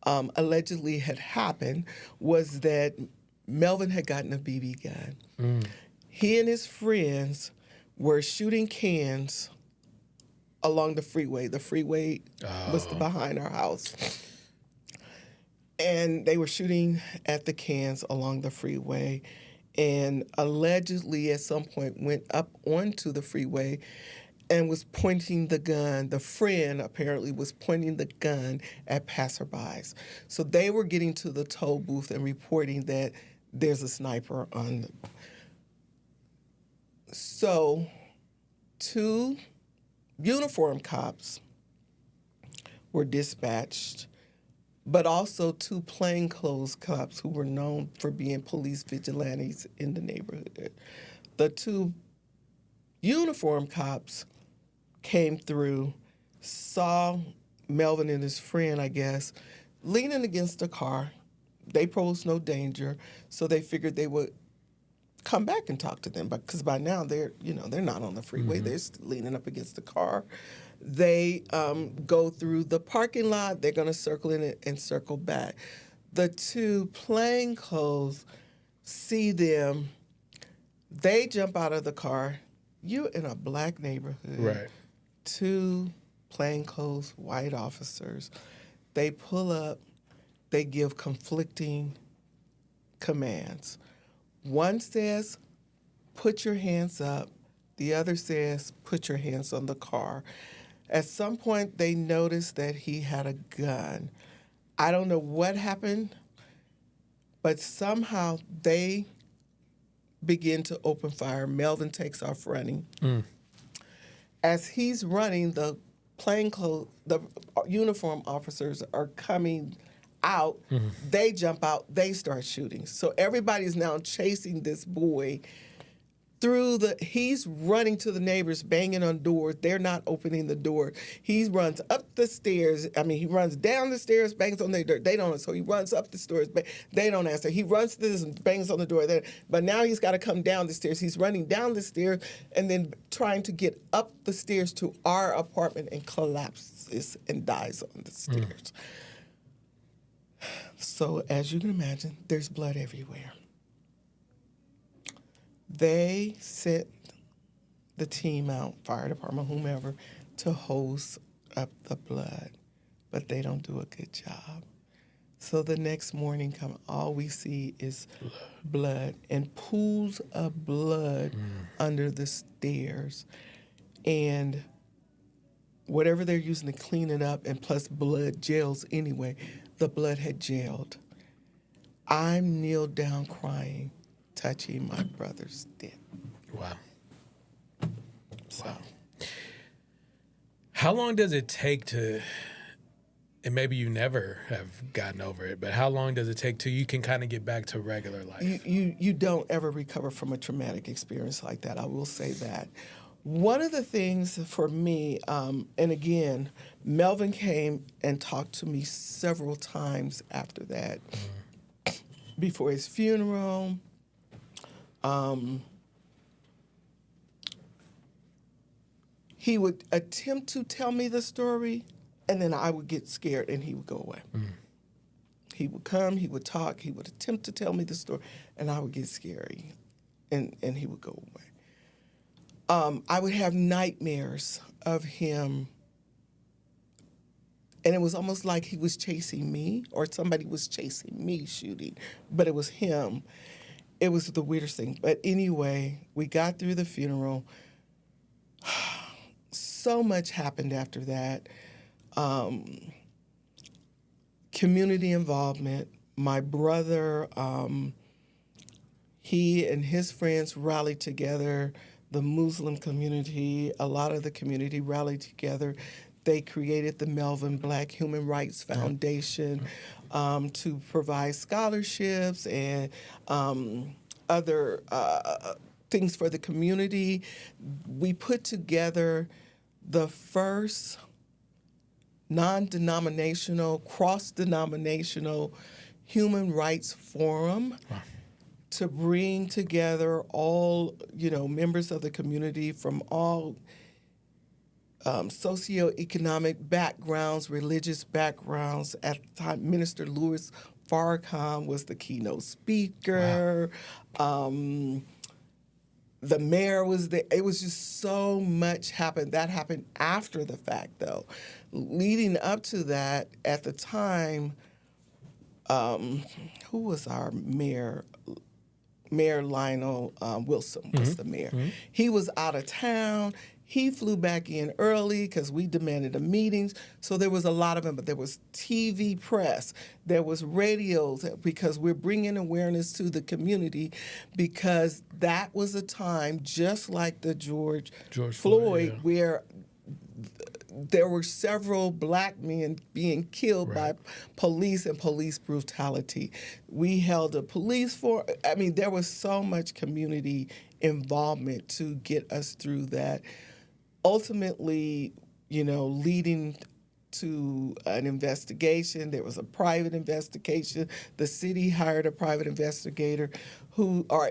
allegedly had happened was that Melvin had gotten a BB gun. He and his friends were shooting cans along the freeway. The freeway was behind our house. And they were shooting at the cans along the freeway, and allegedly at some point went up onto the freeway and was pointing the gun. The friend apparently was pointing the gun at passerbys. So they were getting to the toll booth and reporting that there's a sniper on. So 2 uniformed cops were dispatched, but also 2 plainclothes cops who were known for being police vigilantes in the neighborhood. The 2 uniformed cops came through, saw Melvin and his friend, I guess, leaning against a car. They posed no danger, so they figured they would come back and talk to them, because by now they're not on the freeway. They're leaning up against the car. They go through the parking lot. They're going to circle in and circle back. The 2 plainclothes see them. They jump out of the car. You're in a black neighborhood. Right. 2 plainclothes white officers. They pull up. They give conflicting commands. One says, put your hands up. The other says, put your hands on the car. At some point, they noticed that he had a gun. I don't know what happened, but somehow they begin to open fire. Melvin takes off running. As he's running, the uniform officers are coming out. They jump out. They start shooting. So everybody's now chasing this boy through he's running to the neighbors, banging on doors. They're not opening the door. He runs up the stairs. He runs down the stairs, bangs on their door. They don't. So he runs up the stairs, but they don't answer. He runs to this and bangs on the door. But now he's got to come down the stairs. He's running down the stairs and then trying to get up the stairs to our apartment and collapses and dies on the stairs. So as you can imagine, there's blood everywhere. They sent the team out, fire department, whomever, to hose up the blood, but they don't do a good job. So the next morning, all we see is blood and pools of blood under the stairs. And whatever they're using to clean it up, and plus blood gels anyway, the blood had gelled. I'm kneeled down crying, touching my brother's death. Wow. So. Wow. How long does it take to, and maybe you never have gotten over it, but how long does it take till you can kind of get back to regular life? You don't ever recover from a traumatic experience like that. I will say that. One of the things for me, and again, Melvin came and talked to me several times after that. Before his funeral, he would attempt to tell me the story, and then I would get scared and he would go away. He would come, he would talk, he would attempt to tell me the story, and I would get scary, and he would go away. I would have nightmares of him, and it was almost like he was chasing me or somebody was chasing me shooting, but it was him. It was the weirdest thing. But anyway, we got through the funeral. So much happened after that. Community involvement. My brother, he and his friends rallied together. The Muslim community, a lot of the community rallied together. They created the Melvin Black Human Rights Foundation to provide scholarships and other things for the community. We put together the first non-denominational, cross-denominational human rights forum to bring together all, members of the community from all socioeconomic backgrounds, religious backgrounds. At the time, Minister Louis Farrakhan was the keynote speaker. Wow. The mayor was there. It was just so much happened. That happened after the fact, though. Leading up to that, at the time, who was our mayor? Mayor Lionel Wilson was the mayor. Mm-hmm. He was out of town. He flew back in early because we demanded a meetings. So there was a lot of them, but there was TV press, there was radios, because we're bringing awareness to the community, because that was a time, just like the George Floyd, where there were several black men being killed by police and police brutality. We held a police there was so much community involvement to get us through that. Ultimately, leading to an investigation. There was a private investigation. The city hired a private investigator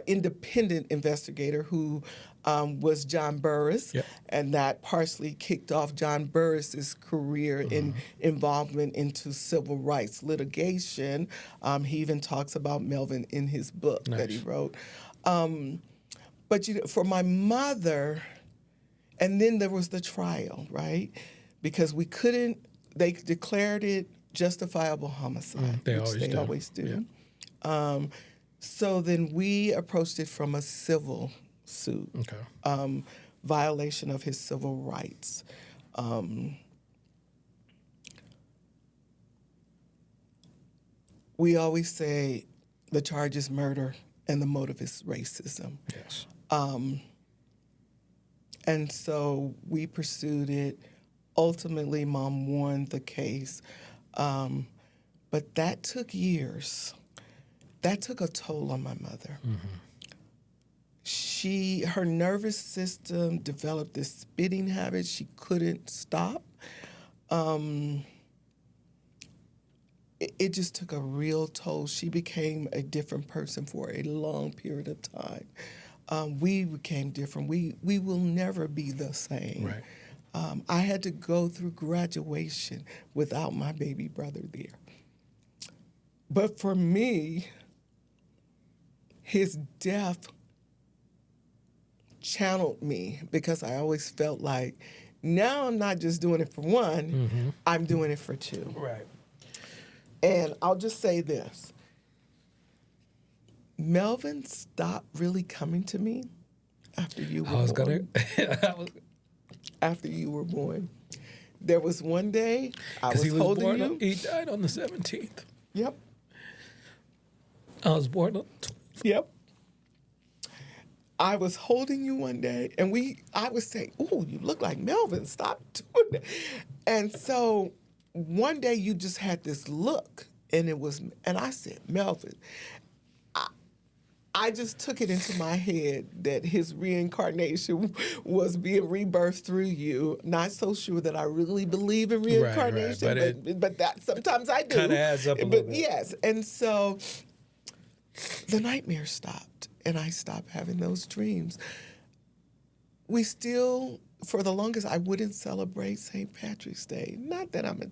independent investigator who was John Burris, and that partially kicked off John Burris's career in involvement into civil rights litigation. He even talks about Melvin in his book that he wrote. But for my mother, and then there was the trial, right? Because they declared it justifiable homicide, which they always do. Yeah. So then we approached it from a civil suit, violation of his civil rights. We always say the charge is murder and the motive is racism. Yes. And so we pursued it. Ultimately, Mom won the case. But that took years. That took a toll on my mother. Her nervous system developed this spitting habit she couldn't stop. It just took a real toll. She became a different person for a long period of time. We became different. We will never be the same. Right. I had to go through graduation without my baby brother there. But for me, his death channeled me, because I always felt like, now I'm not just doing it for one, I'm doing it for two. Right. And I'll just say this. Melvin stopped really coming to me after you were born. After you were born. There was one day I was holding you. He died on the 17th. Yep. I was born on the 12th. Yep. I was holding you one day, and I would say, "Ooh, you look like Melvin. Stop doing that." And so one day you just had this look, and I said, "Melvin." I just took it into my head that his reincarnation was being rebirthed through you. Not so sure that I really believe in reincarnation, right. But that sometimes I do. Kind of adds up a little bit. Yes, and so the nightmare stopped, and I stopped having those dreams. We still, for the longest, I wouldn't celebrate St. Patrick's Day. Not that I'm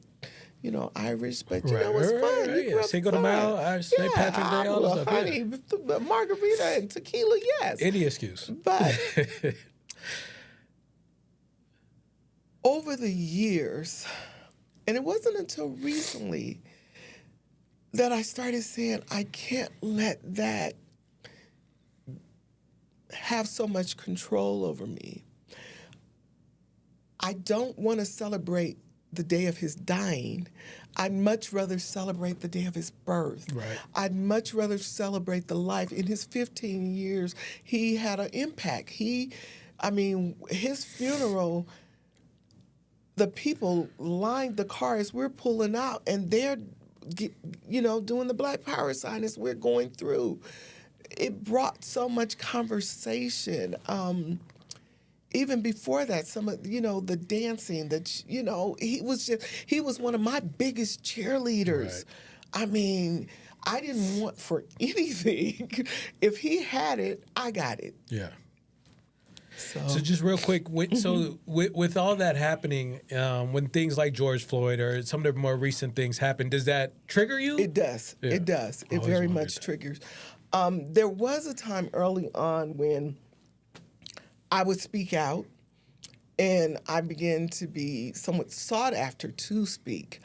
Irish, but it's fun. Yeah. Cinco de Mayo, St. Patrick's Day, all the stuff. Honey, margarita and tequila, yes. Any excuse. But over the years, and it wasn't until recently that I started saying, I can't let that have so much control over me. I don't want to celebrate the day of his dying. I'd much rather celebrate the day of his birth. Right. I'd much rather celebrate the life. In his 15 years, he had an impact. His funeral, the people lined the car as we're pulling out, and they're, doing the Black Power sign as we're going through. It brought so much conversation. Even before that, some of the dancing, he was one of my biggest cheerleaders. Right. I didn't want for anything. If he had it, I got it. Yeah. So just real quick, with all that happening, when things like George Floyd or some of the more recent things happen, does that trigger you? it does. Yeah. It does. It Always very wondered much that. triggers. There was a time early on when I would speak out, and I began to be somewhat sought after to speak.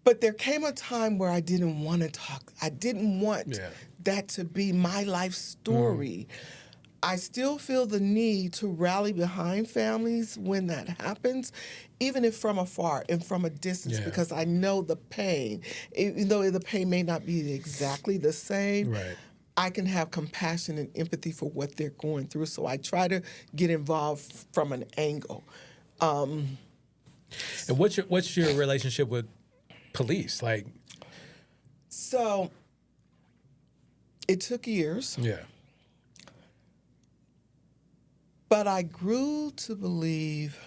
But there came a time where I didn't want to talk. I didn't want that to be my life story. I still feel the need to rally behind families when that happens, even if from afar and from a distance, because I know the pain. Even though the pain may not be exactly the same, Right. I can have compassion and empathy for what they're going through. So I try to get involved from an angle. And what's your relationship with police? Like, So it took years, but I grew to believe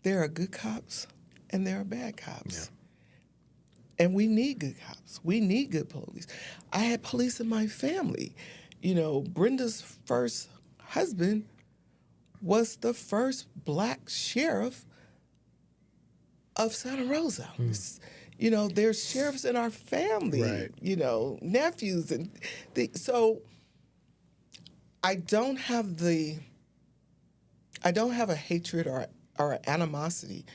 there are good cops and there are bad cops. And we need good cops. We need good police. I had police in my family. You know, Brenda's first husband was the first black sheriff of Santa Rosa. You know, there's sheriffs in our family, Right. you know, nephews. So I don't have a hatred or animosity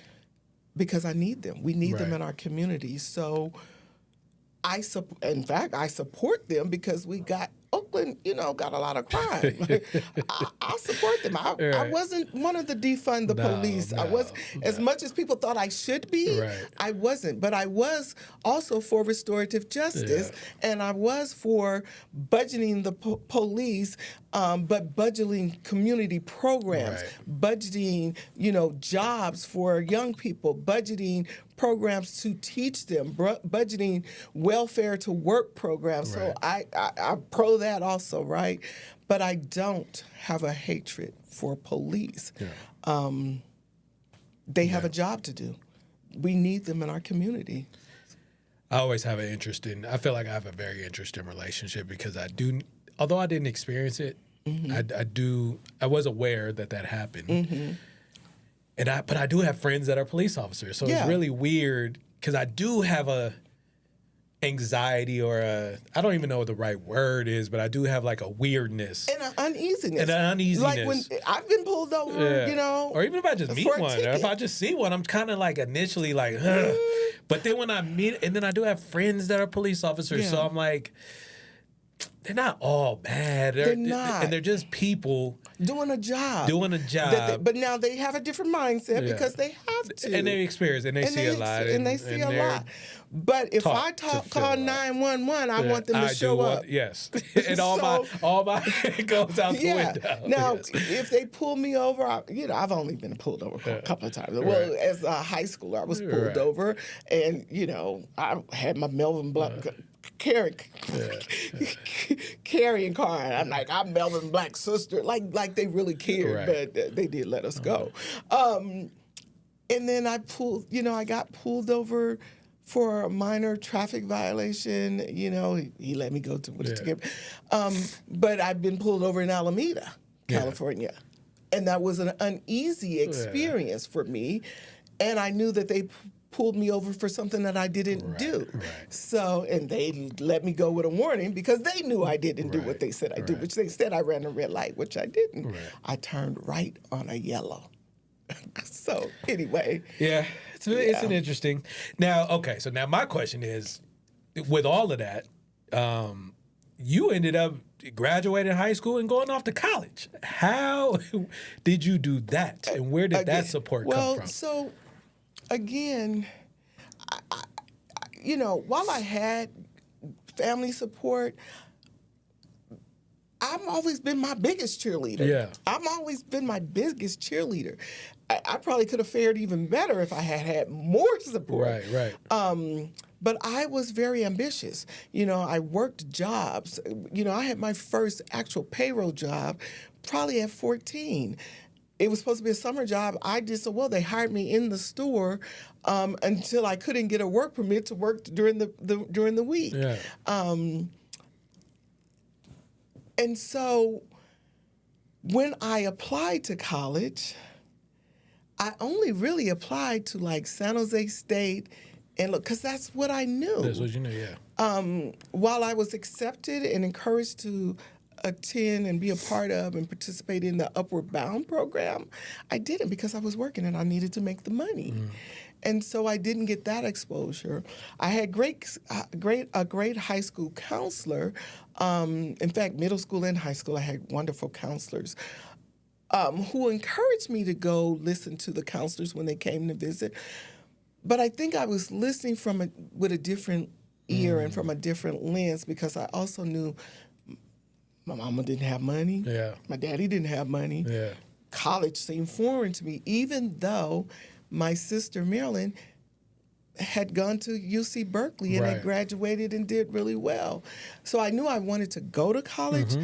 because I need them. We need them Right. in our community. So in fact, I support them because we got Oakland, you know, got a lot of crime. I support them. I wasn't one of the defund the police. I was, as much as people thought I should be, I wasn't. But I was also for restorative justice, and I was for budgeting the police, but budgeting community programs, budgeting, you know, jobs for young people, budgeting programs to teach them, budgeting welfare to work programs. So I pro that also, right? But I don't have a hatred for police. They have a job to do. We need them in our community. I always have I feel like I have a very interesting relationship because although I didn't experience it, I was aware that happened. But I do have friends that are police officers. So it's really weird because I do have a anxiety I don't even know what the right word is, but I do have like a weirdness. And an uneasiness. Like when I've been pulled over, you know. Or even if I just meet one, or if I just see one, I'm kind of like initially like, huh. But then when I meet, and then I do have friends that are police officers, so I'm like, they're not all bad. They're not. And they're just people doing a job. But now they have a different mindset because they have to. And they experience, and they see a lot. And they see a lot. But if I call 911, I want them to show up. Yes. And all my goes out the window. Now, if they pull me over, I've only been pulled over a couple of times. Well, as a high schooler, I was pulled over, and, you know, I had my Melvin Black carrying car. And I'm like, I'm Melvin Black's sister. Like they really cared, but they did let us go. And then I got pulled over for a minor traffic violation. You know, he let me go to but I've been pulled over in Alameda, California. And that was an uneasy experience for me. And I knew that they pulled me over for something that I didn't do. So, and they let me go with a warning because they knew I didn't do what they said I did, which they said I ran a red light, which I didn't. I turned right on a yellow. So, anyway. Yeah, it's an interesting. Now, okay, so now my question is, with all of that, you ended up graduating high school and going off to college. How did you do that? And where did that support come from? Well, so, again, while I had family support, I've always been my biggest cheerleader. Yeah. I've always been my biggest cheerleader. I probably could have fared even better if I had more support. Right. But I was very ambitious. You know, I worked jobs. You know, I had my first actual payroll job probably at 14. it was supposed to be a summer job. I did so well. They hired me in the store until I couldn't get a work permit to work during the week. Yeah. And so when I applied to college, I only really applied to like San Jose State, and look, because that's what I knew. That's what you knew, yeah. While I was accepted and encouraged to attend and be a part of and participate in the Upward Bound program, I didn't because I was working and I needed to make the money. And so I didn't get that exposure. I had a great high school counselor. In fact, middle school and high school, I had wonderful counselors who encouraged me to go listen to the counselors when they came to visit. But I think I was listening with a different ear and from a different lens because I also knew my mama didn't have money. Yeah. My daddy didn't have money. Yeah. College seemed foreign to me, even though my sister Marilyn had gone to UC Berkeley and had graduated and did really well. So I knew I wanted to go to college.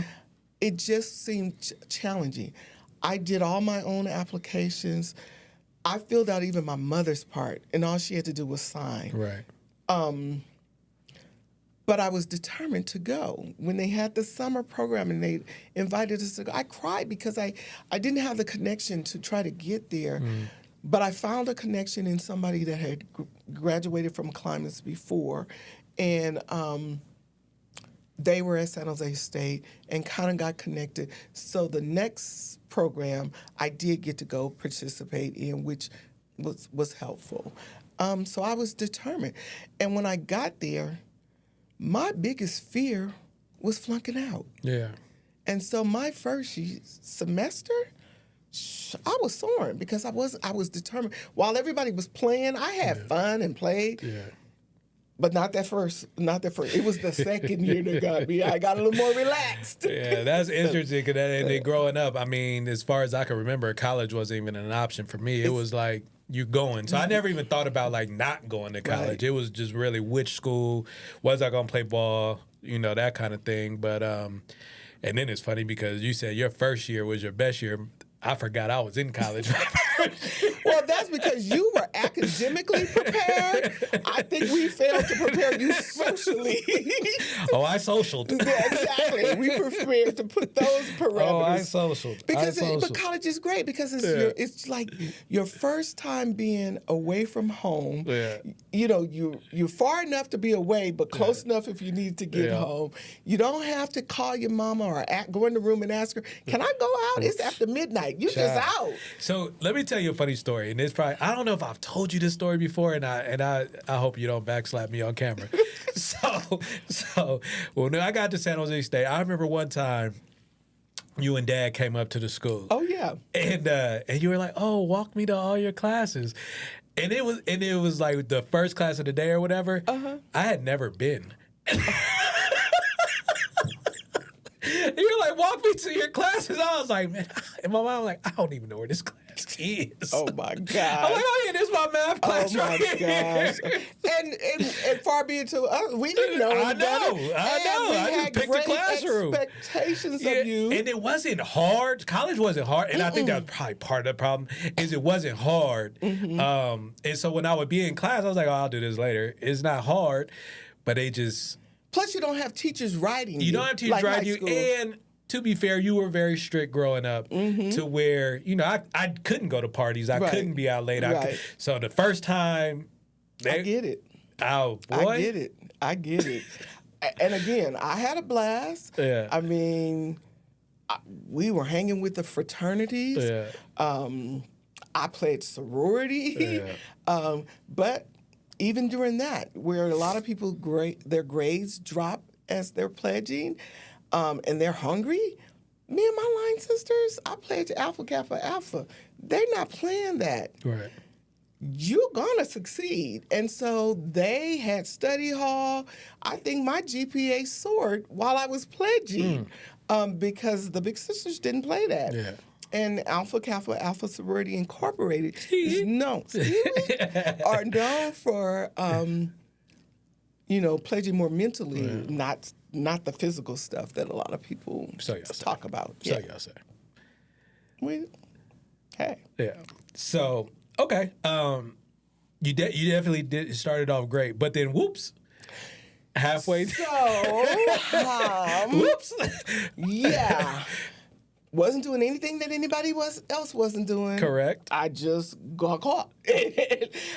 It just seemed challenging. I did all my own applications. I filled out even my mother's part, and all she had to do was sign. Right. But I was determined to go. When they had the summer program and they invited us to go, I cried because I didn't have the connection to try to get there. But I found a connection in somebody that had graduated from Climates before, and they were at San Jose State and kind of got connected. So the next program I did get to go participate in, which was helpful. So I was determined. And when I got there, my biggest fear was flunking out. Yeah. And so my first semester, I was soaring because I was determined. While everybody was playing, I had fun and played. Yeah. But not that first. It was the second year that got me. I got a little more relaxed. Yeah, that's interesting. Cause growing up, I mean, as far as I can remember, college wasn't even an option for me. It was like you going. So I never even thought about like not going to college. Right. It was just really which school, was I going to play ball, that kind of thing. But and then it's funny because you said your first year was your best year. I forgot I was in college. Well, that's because you were academically prepared. I think we failed to prepare you socially. Oh, I socialed. Yeah, exactly. We prepared to put those parameters. Oh, I socialed. But college is great because it's like your first time being away from home. Yeah. You're far enough to be away, but close enough if you need to get home. You don't have to call your mama or go in the room and ask her, "Can I go out?" It's after midnight. You're just out. So let me tell you a funny story, and it's probably I don't know if I've told you this story before, and I hope you don't backslap me on camera. so when I got to San Jose State, I remember one time you and Dad came up to the school. Oh yeah, and you were like, "Oh, walk me to all your classes," and it was like the first class of the day or whatever. I had never been. You're like, walk me to your classes. I was like, man, in my mind, I'm like, I don't even know where this class is. Oh my God. I'm like, oh yeah, this is my math class right here. And far be it to us, we didn't know. I know. I just picked the classroom. Expectations of you. And it wasn't hard. College wasn't hard. And I think that was probably part of the problem, is it wasn't hard. And so when I would be in class, I was like, oh, I'll do this later. It's not hard, but they just... Plus, you don't have teachers writing you. You don't have teachers writing you. And to be fair, you were very strict growing up to where, I couldn't go to parties. I couldn't be out late. So the first time... I get it. Oh, boy. I get it. And again, I had a blast. Yeah. I mean, we were hanging with the fraternities. Yeah. I played sorority. Yeah. But... even during that, where a lot of people their grades drop as they're pledging, and they're hungry, me and my line sisters, I pledged Alpha Kappa Alpha. They're not playing that. Right. You're gonna succeed. And so they had study hall. I think my GPA soared while I was pledging because the big sisters didn't play that. Yeah. And Alpha Kappa Alpha Sorority Incorporated are known for, pledging more mentally, not the physical stuff that a lot of people talk about. So y'all say. Hey. Yeah. So, okay. You definitely started off great, but then whoops. Halfway. So, Whoops. yeah. Wasn't doing anything that anybody else wasn't doing. Correct. I just got caught.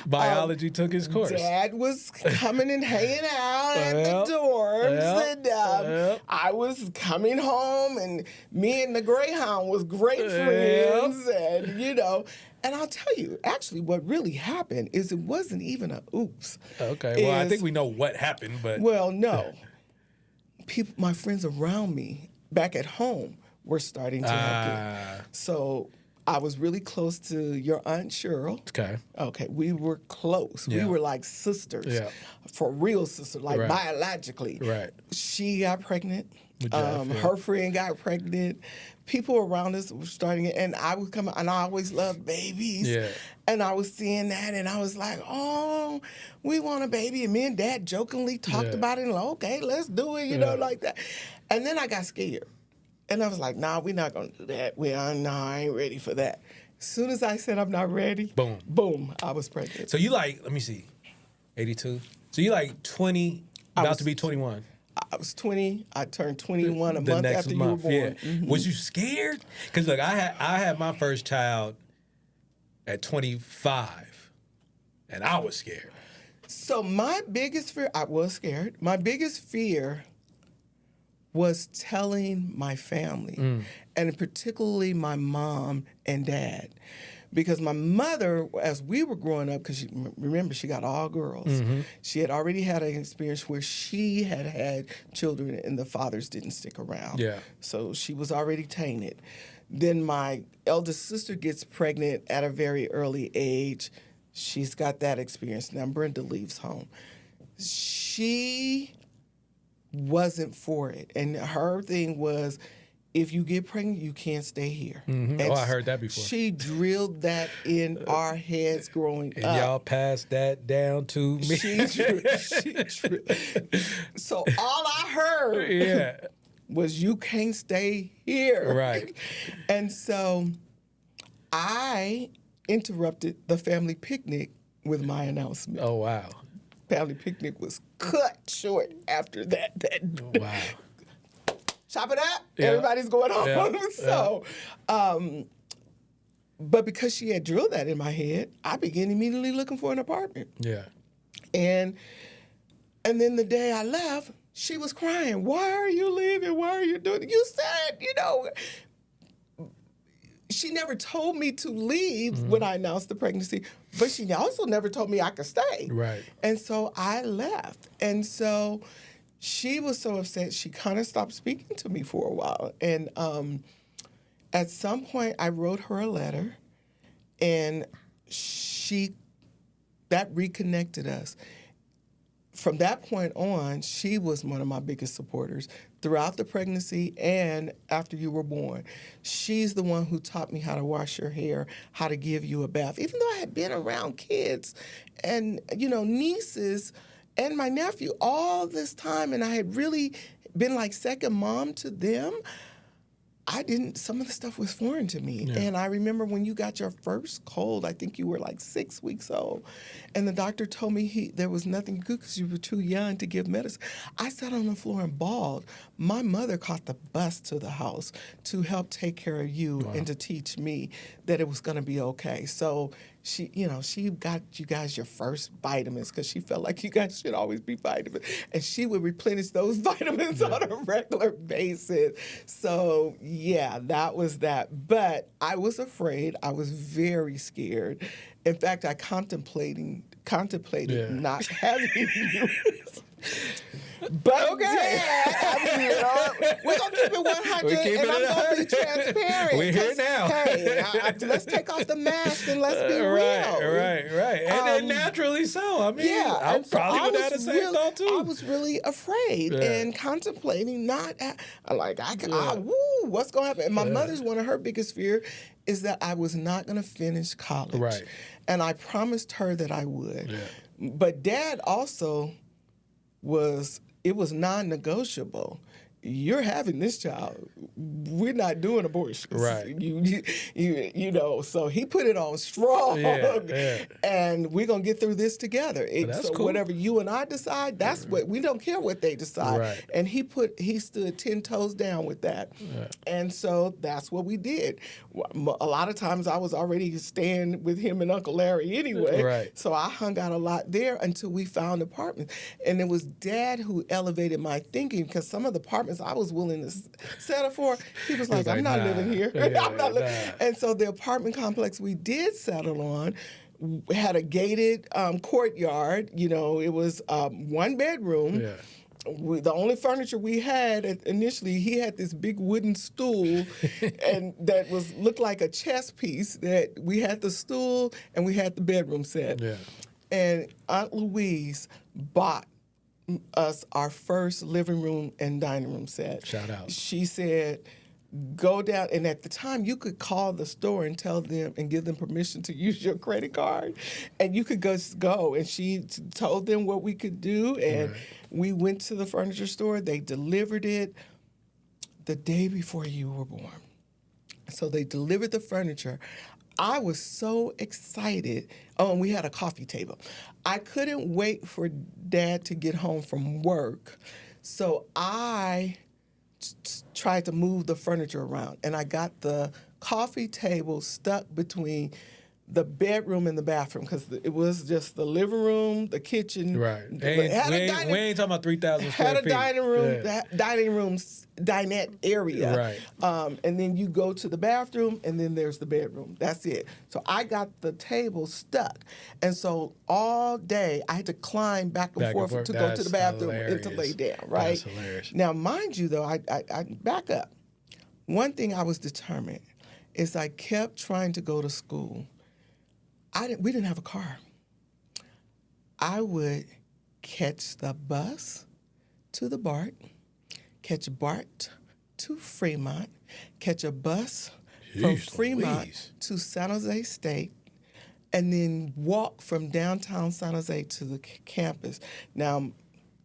Biology took its course. Dad was coming and hanging out at the dorms, and I was coming home, and me and the Greyhound was great friends, and And I'll tell you, actually, what really happened is it wasn't even a oops. Okay. Well, I think we know what happened, but well, no. People, my friends around me back at home were starting to have kids. So I was really close to your Aunt Cheryl. Okay, we were close. Yeah. We were like sisters. Yeah. For real sisters, like biologically. Right. She got pregnant. Her friend got pregnant. People around us were starting it, and I would come, and I always loved babies. Yeah. And I was seeing that, and I was like, oh, we want a baby. And me and Dad jokingly talked about it, and like, okay, let's do it, like that. And then I got scared. And I was like, nah, we're not going to do that. I ain't ready for that. As soon as I said I'm not ready, boom, I was pregnant. So you like, let me see, 82. So you like 20, about to be 21. I was 20. I turned 21 a month after you were born. Yeah. Mm-hmm. Was you scared? Because look, I had my first child at 25, and I was scared. So my biggest fear, I was scared. My biggest fear was telling my family, and particularly my mom and dad. Because my mother, as we were growing up, because remember, she got all girls, she had already had an experience where she had children and the fathers didn't stick around. Yeah. So she was already tainted. Then my eldest sister gets pregnant at a very early age. She's got that experience. Now Brenda leaves home. She wasn't for it. And her thing was, if you get pregnant, you can't stay here. Mm-hmm. I heard that before. She drilled that in our heads growing up. And y'all passed that down to me. So all I heard was, you can't stay here. Right. And so I interrupted the family picnic with my announcement. Oh, wow. Family picnic was cut short after that. Wow. Chop it up. Yeah. Everybody's going home. Yeah. So, but because she had drilled that in my head, I began immediately looking for an apartment. Yeah. And then the day I left, she was crying. Why are you leaving? Why are you doing it? You said, she never told me to leave when I announced the pregnancy, but she also never told me I could stay. Right. And so I left. And so she was so upset, she kind of stopped speaking to me for a while. And at some point, I wrote her a letter, and that reconnected us. From that point on, she was one of my biggest supporters throughout the pregnancy and after you were born. She's the one who taught me how to wash your hair, how to give you a bath. Even though I had been around kids and, nieces and my nephew all this time, and I had really been like second mom to them, some of the stuff was foreign to me. Yeah. And I remember when you got your first cold, I think you were like 6 weeks old, and the doctor told me there was nothing you could because you were too young to give medicine. I sat on the floor and bawled. My mother caught the bus to the house to help take care of you and to teach me that it was going to be okay. So she got you guys your first vitamins because she felt like you guys should always be vitamins. And she would replenish those vitamins on a regular basis. So, yeah, that was that. But I was afraid. I was very scared. In fact, I contemplated not having you. But okay. Dad, we're going to keep it 100, and I'm going to be transparent. We're here now. Hey, let's take off the mask and let's be real. Right. And naturally so. I mean, I probably would have the same thought too. I was really afraid and contemplating what's going to happen? And my mother's, one of her biggest fear is that I was not going to finish college. Right. And I promised her that I would. Yeah. But Dad also it was non-negotiable. you're having this child. We're not doing abortions. Right. You know, so he put it on strong. Yeah. And we're going to get through this together. That's so cool. whatever you and I decide, that's what, we don't care what they decide. Right. And he stood 10 toes down with that. Yeah. And so that's what we did. A lot of times I was already staying with him and Uncle Larry anyway. Right. So I hung out a lot there until we found apartments. And it was Dad who elevated my thinking, because some of the apartments I was willing to settle for, he was like, I'm not living here. Yeah, I'm not living. nah. And so the apartment complex we did settle on had a gated courtyard. You know, it was 1 bedroom. Yeah. The only furniture we had initially, he had this big wooden stool, and that looked like a chess piece. That we had the stool and we had the bedroom set. Yeah. And Aunt Louise bought us our first living room and dining room set. Shout out. She said, go down, and at the time you could call the store and tell them and give them permission to use your credit card, and you could just go. And she told them what we could do, and we went to the furniture store. They delivered it the day before you were born. So they delivered the furniture. I was so excited. Oh, and we had a coffee table. I couldn't wait for Dad to get home from work, so I tried to move the furniture around, and I got the coffee table stuck between the bedroom and the bathroom, because it was just the living room, the kitchen. Right. We We ain't talking about 3,000 square had feet. a dining room, dinette area. Right. And then you go to the bathroom, and then there's the bedroom. That's it. So I got the table stuck. And so all day I had to climb back and forth to go to the bathroom and to lay down, right? That's hilarious. Now, mind you, though, I back up. One thing I was determined is I kept trying to go to school. We didn't have a car. I would catch the bus to the BART, catch BART to Fremont, catch a bus from Fremont to San Jose State, and then walk from downtown San Jose to the campus. Now,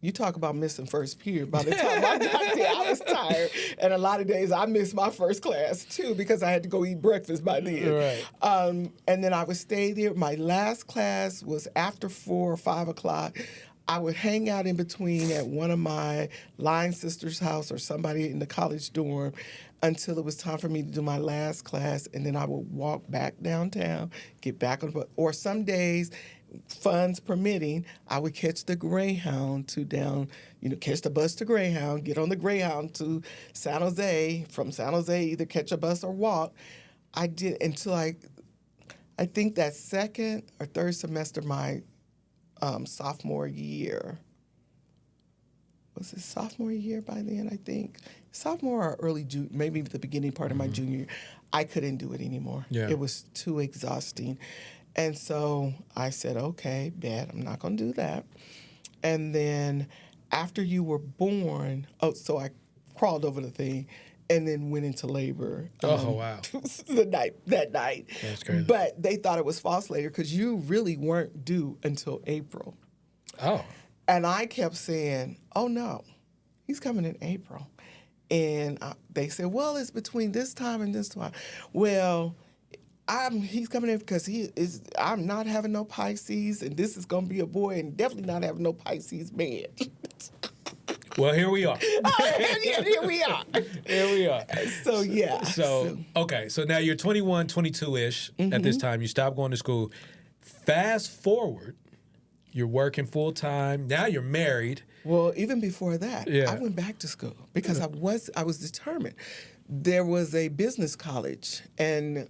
you talk about missing first period. By the time I got there, I was tired. And a lot of days I missed my first class, too, because I had to go eat breakfast by then. Right. And then I would stay there. My last class was after 4 or 5 o'clock. I would hang out in between at one of my line sisters' house or somebody in the college dorm until it was time for me to do my last class. And then I would walk back downtown, get back on the bus. Or some days, funds permitting, I would catch the Greyhound catch the bus to Greyhound, get on the Greyhound to San Jose. From San Jose, either catch a bus or walk. I did until I think that second or third semester, my sophomore year. Was it sophomore year by then, I think? Sophomore or early June, maybe the beginning part of my junior year. I couldn't do it anymore. Yeah. It was too exhausting. And so I said, okay, bet, I'm not going to do that. And then after you were born, so I crawled over the thing and then went into labor. Wow. that night. That's crazy. But they thought it was false labor because you really weren't due until April. Oh. And I kept saying, oh, no, he's coming in April. And they said, well, it's between this time and this time. Well, he's coming in because I'm not having no Pisces, and this is going to be a boy, and definitely not having no Pisces man. Well, here we are. Here we are. Here we are. So, yeah. So okay. So now you're 21, 22-ish at this time. You stopped going to school. Fast forward, you're working full time. Now you're married. Well, even before that, I went back to school because I was determined. There was a business college, and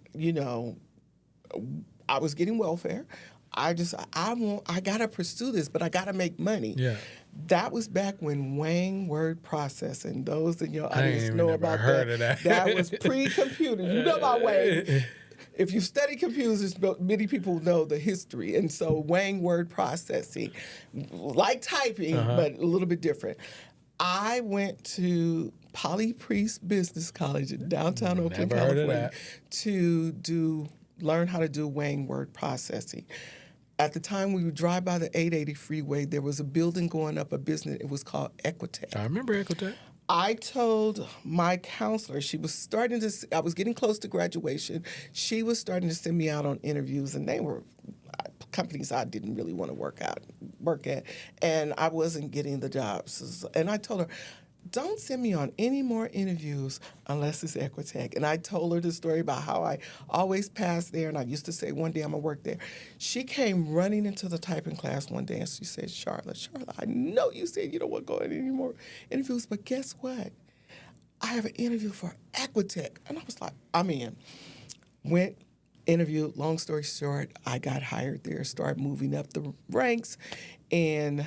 I was getting welfare. I gotta pursue this, but I gotta make money. Yeah. That was back when Wang word processing. Those in your audience know about heard that. Of that. That was pre-computer. You know about Wang. If you study computers, many people know the history. And so Wang word processing, like typing, but a little bit different. I went to Poly Priest Business College in downtown Oakland, California, to learn how to do Wang word processing. At the time we would drive by the 880 freeway, there was a building going up, a business. It was called Equitech. I remember Equitech. I told my counselor, she was starting to, I was getting close to graduation. She was starting to send me out on interviews, and they were companies I didn't really want to work at, and I wasn't getting the jobs. And I told her, don't send me on any more interviews unless it's Equitech. And I told her the story about how I always passed there, and I used to say, one day I'm going to work there. She came running into the typing class one day, and she said, Charla, I know you said you don't want to go on any more interviews, but guess what? I have an interview for Equitech. And I was like, I'm in. Went, interviewed, long story short, I got hired there, started moving up the ranks, and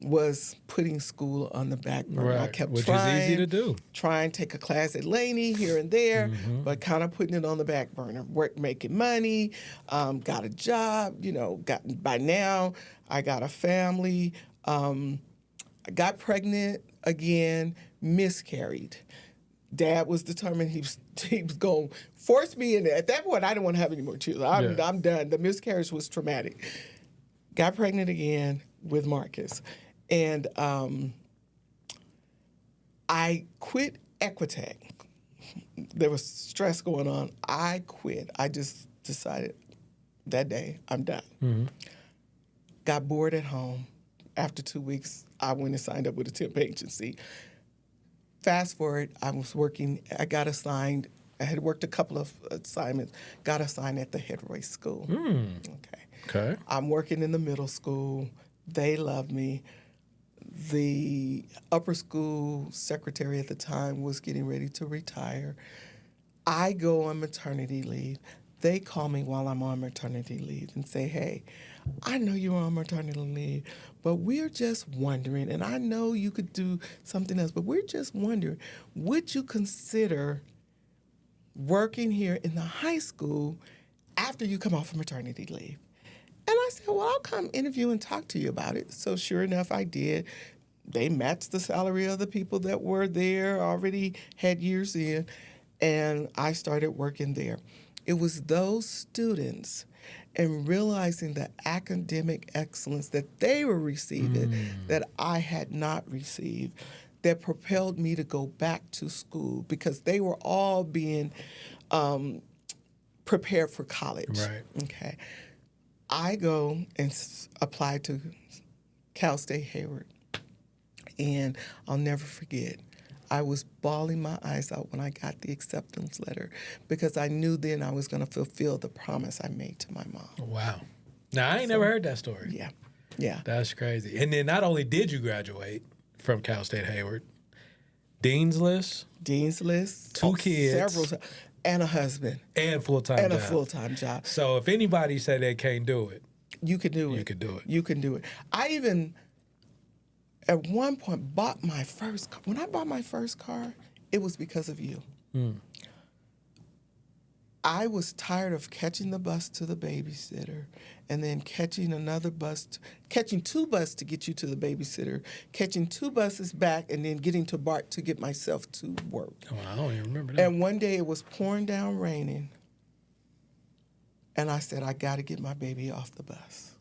was putting school on the back burner. Right, I kept which trying. is easy to do. Trying to take a class at Laney here and there, but kind of putting it on the back burner. Work, making money, got a job, by now I got a family. I got pregnant again, miscarried. Dad was determined he was going to force me in there. At that point, I didn't want to have any more children. I'm done. The miscarriage was traumatic. Got pregnant again with Marcus. And I quit Equitech. There was stress going on. I quit. I just decided that day, I'm done. Got bored at home. After 2 weeks, I went and signed up with a temp agency. Fast forward, I was working, I got assigned, I had worked a couple of assignments, got assigned at the Headroy School. Okay. I'm working in the middle school. They love me. The upper school secretary at the time was getting ready to retire. I go on maternity leave. They call me while I'm on maternity leave and say, hey, I know you're on maternity leave, but we're just wondering, and I know you could do something else, but we're just wondering, would you consider working here in the high school after you come off of maternity leave? And I said, well, I'll come interview and talk to you about it. So sure enough, I did. They matched the salary of the people that were there, already had years in, and I started working there. It was those students and realizing the academic excellence that they were receiving that I had not received that propelled me to go back to school, because they were all being prepared for college. Right. Okay. I go and apply to Cal State Hayward, and I'll never forget. I was bawling my eyes out when I got the acceptance letter, because I knew then I was going to fulfill the promise I made to my mom. Wow. Now, I ain't never heard that story. Yeah. That's crazy. And then not only did you graduate from Cal State Hayward, Dean's List, two kids, several, and a husband, and full-time job. and a full-time job. So if anybody say they can't do it, You could do it. you could do it. You can do it. I even, at one point, bought my first car. When I bought my first car, it was because of you. I was tired of catching the bus to the babysitter and then catching another bus, catching two buses to get you to the babysitter, catching two buses back, and then getting to BART to get myself to work. Oh, I don't even remember that. And one day it was pouring down raining, and I said, I got to get my baby off the bus.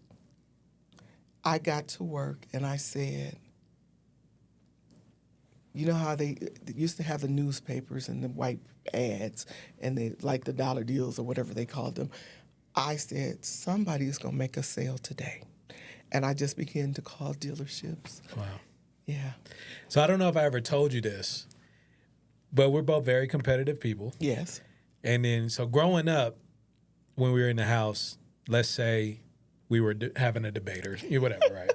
I got to work, and I said, you know how they used to have the newspapers and the white ads and they like the dollar deals or whatever they called them. I said, somebody is going to make a sale today. And I just began to call dealerships. Wow. Yeah. So I don't know if I ever told you this, but we're both very competitive people. Yes. And then, so growing up, when we were in the house, let's say we were having a debate or whatever, right?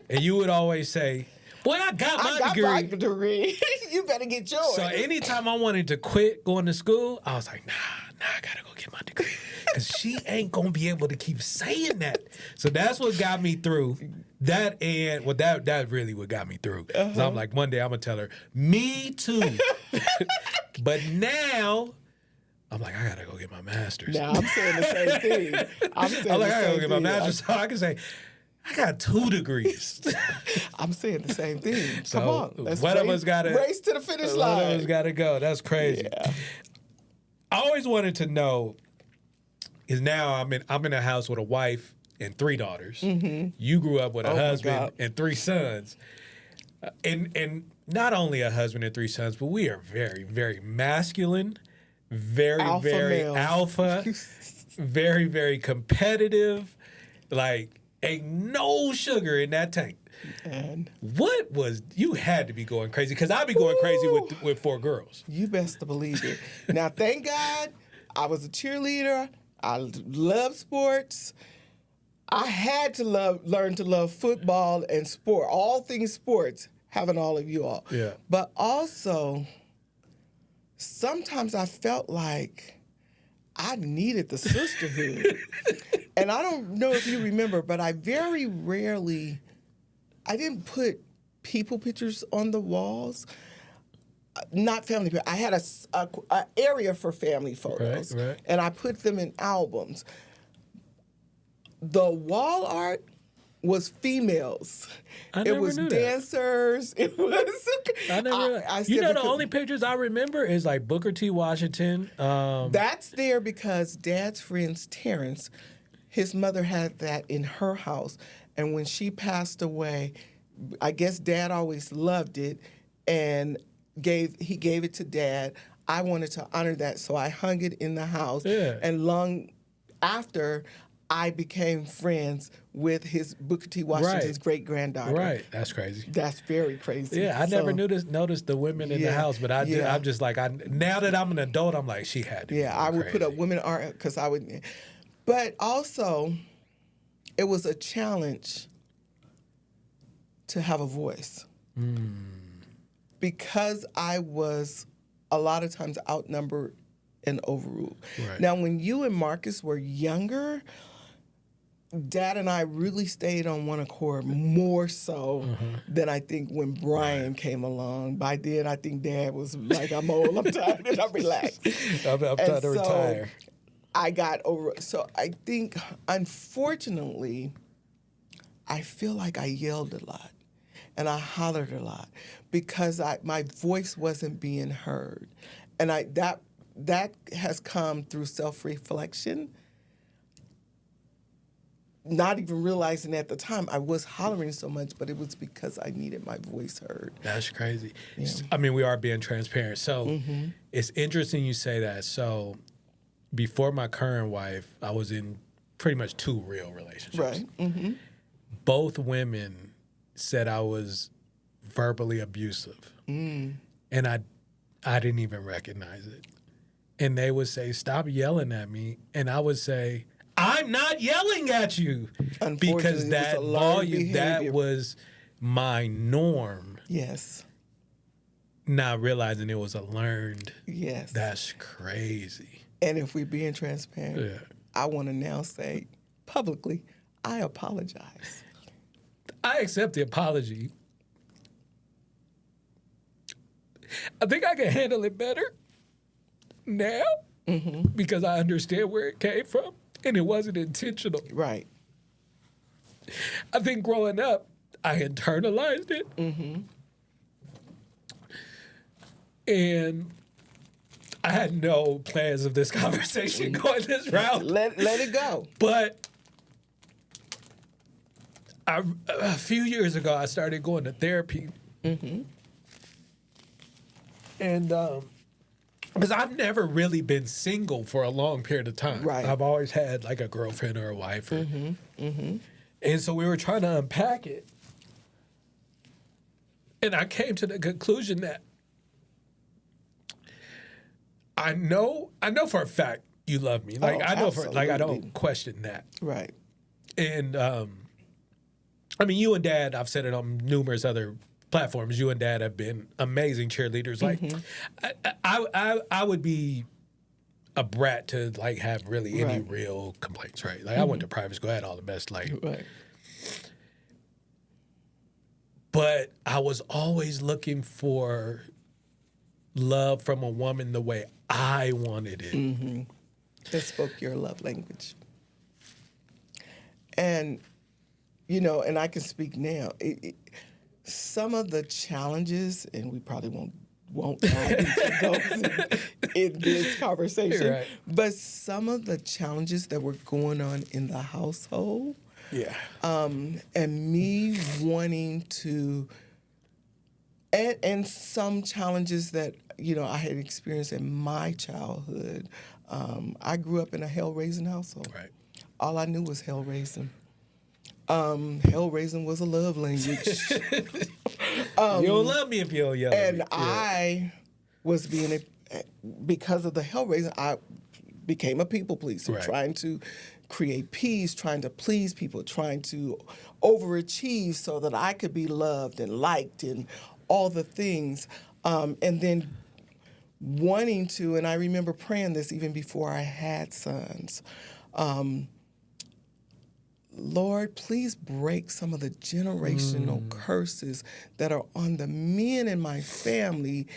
And you would always say, boy, I got my degree. You better get yours. So anytime I wanted to quit going to school, I was like, nah, I gotta go get my degree. Because she ain't gonna be able to keep saying that. So that's what got me through. That really what got me through. So I'm like, one day I'm gonna tell her, me too. But now, I'm like, I gotta go get my master's. Now I'm saying the same thing. I gotta go get my master's so I can say, I got 2 degrees. I'm saying the same thing. So Come on. Let's one of us gotta race to the finish line. One of us gotta go. That's crazy. Yeah. I always wanted to know, is now I'm in a house with a wife and 3 daughters. You grew up with a husband and 3 sons. And not only a husband and 3 sons, but we are very, very masculine, very, Alpha very males. alpha, very, very competitive. Like, ain't no sugar in that tank. And What was, you had to be going crazy, because I'd be going crazy with 4 girls. you best to believe it. Now, thank God I was a cheerleader. I love sports. I had to learn to love football and sport, all things sports, having all of you all. Yeah. But also, sometimes I felt like I needed the sisterhood. And I don't know if you remember, but I very rarely, I didn't put people pictures on the walls. Not family pictures. I had a area for family photos. Right. And I put them in albums. The wall art was females. I It never was knew that. dancers. It was. I never. I You said know, the because- only pictures I remember is like Booker T. Washington. That's there because Dad's friend's Terrence, his mother had that in her house. And when she passed away, I guess Dad always loved it and he gave it to Dad. I wanted to honor that, so I hung it in the house. Yeah. And long after, I became friends with his Booker T. Washington's great-granddaughter. Right. That's crazy. That's very crazy. Yeah, I never So, noticed the women in the Yeah, house, but yeah. I'm just like, now that I'm an adult, I'm like, she had to. be Yeah, I would put crazy. up women art because I would. But also, it was a challenge to have a voice. Because I was a lot of times outnumbered and overruled. Right. Now, when you and Marcus were younger, Dad and I really stayed on one accord more so than I think when Brian came along. By then, I think Dad was like, I'm old, I'm tired, and I'm relaxed. I'm And trying to so retire. I got over. So I think, unfortunately, I feel like I yelled a lot and I hollered a lot because my voice wasn't being heard, and that has come through self-reflection. Not even realizing at the time I was hollering so much, but it was because I needed my voice heard. That's crazy. I mean, we are being transparent. So it's interesting you say that. So before my current wife, I was in pretty much 2 real relationships. Right. Mm-hmm. Both women said I was verbally abusive. And I didn't even recognize it. And they would say, stop yelling at me. And I would say, I'm not yelling at you. Unfortunately, Because it was that a learned volume, that behavior. was my norm. Yes. Not realizing it was a learned. Yes. That's crazy. And if we're being transparent, Yeah. I want to now say publicly, I apologize. I accept the apology. I think I can handle it better now because I understand where it came from and it wasn't intentional. Right. I think growing up, I internalized it. And I had no plans of this conversation going this route. Let it go. But a few years ago, I started going to therapy. And because I've never really been single for a long period of time. Right. I've always had like a girlfriend or a wife. And so we were trying to unpack it. And I came to the conclusion that I know for a fact you love me. Like I know I absolutely. don't question that. Right. And I mean, you and Dad, I've said it on numerous other platforms. You and Dad have been amazing cheerleaders. Like, I would be a brat to like have really any Right. real complaints, right? Like, I went to private school, I had all the best, like, Right. but I was always looking for love from a woman the way I wanted it. That spoke your love language. And, you know, and I can speak now. Some of the challenges, and we probably won't dive into those in this conversation, Right. but some of the challenges that were going on in the household, Yeah. and me wanting to And some challenges that I had experienced in my childhood. I grew up in a hell raising household. Right. All I knew was hell raising. Hell raising was a love language. You don't love me if you don't yell at And me. I was because of the hell raising, I became a people pleaser, Right. trying to create peace, trying to please people, trying to overachieve so that I could be loved and liked and all the things. And then wanting to, and I remember praying this even before I had sons. Lord, please break some of the generational curses that are on the men in my family.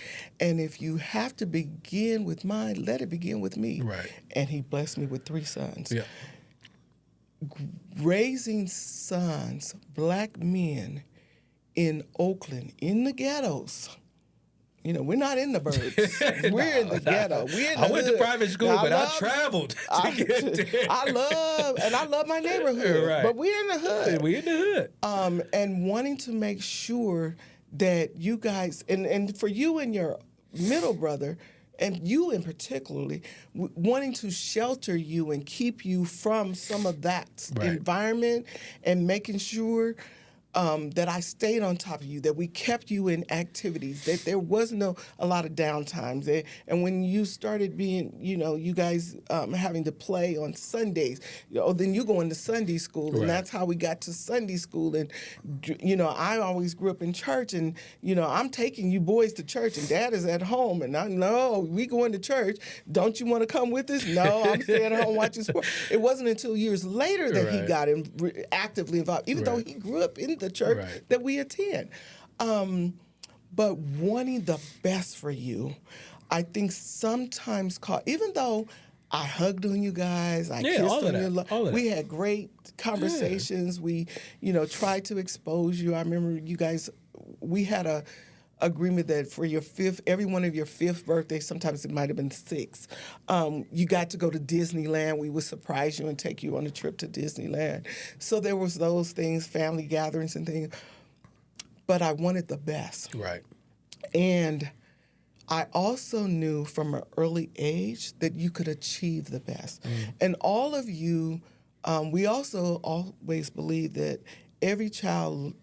And if you have to begin with mine, let it begin with me. Right. And he blessed me with 3 sons. Yeah. Raising sons, black men in Oakland, in the ghettos. We're not in the burbs. We're in the ghetto. We're in the I went to hood. private school, Now, but I traveled to get there. I love my neighborhood, Right. but we're in the hood. We in the hood. And wanting to make sure that you guys, and for you and your middle brother, and you in particularly, wanting to shelter you and keep you from some of that Right. environment, and making sure that I stayed on top of you, that we kept you in activities, that there was a lot of downtimes. And when you started being, you guys having to play on Sundays, then you go into Sunday school, and Right. that's how we got to Sunday school. And, I always grew up in church, and, I'm taking you boys to church, and Dad is at home, and I know we going to church. Don't you want to come with us? No, I'm staying at home watching sports. It wasn't until years later that he Right. got actively involved, even though Right. he grew up in the church Right. that we attend. But wanting the best for you, I think sometimes even though I hugged on you guys, I Yeah, kissed all of on that, you, all of we that. had great conversations. We, tried to expose you. I remember you guys, we had a agreement that for every one of your 5th birthday, sometimes it might have been 6th, you got to go to Disneyland. We would surprise you and take you on a trip to Disneyland. So there was those things, family gatherings and things. But I wanted the best. Right. And I also knew from an early age that you could achieve the best. And all of you, we also always believe that every child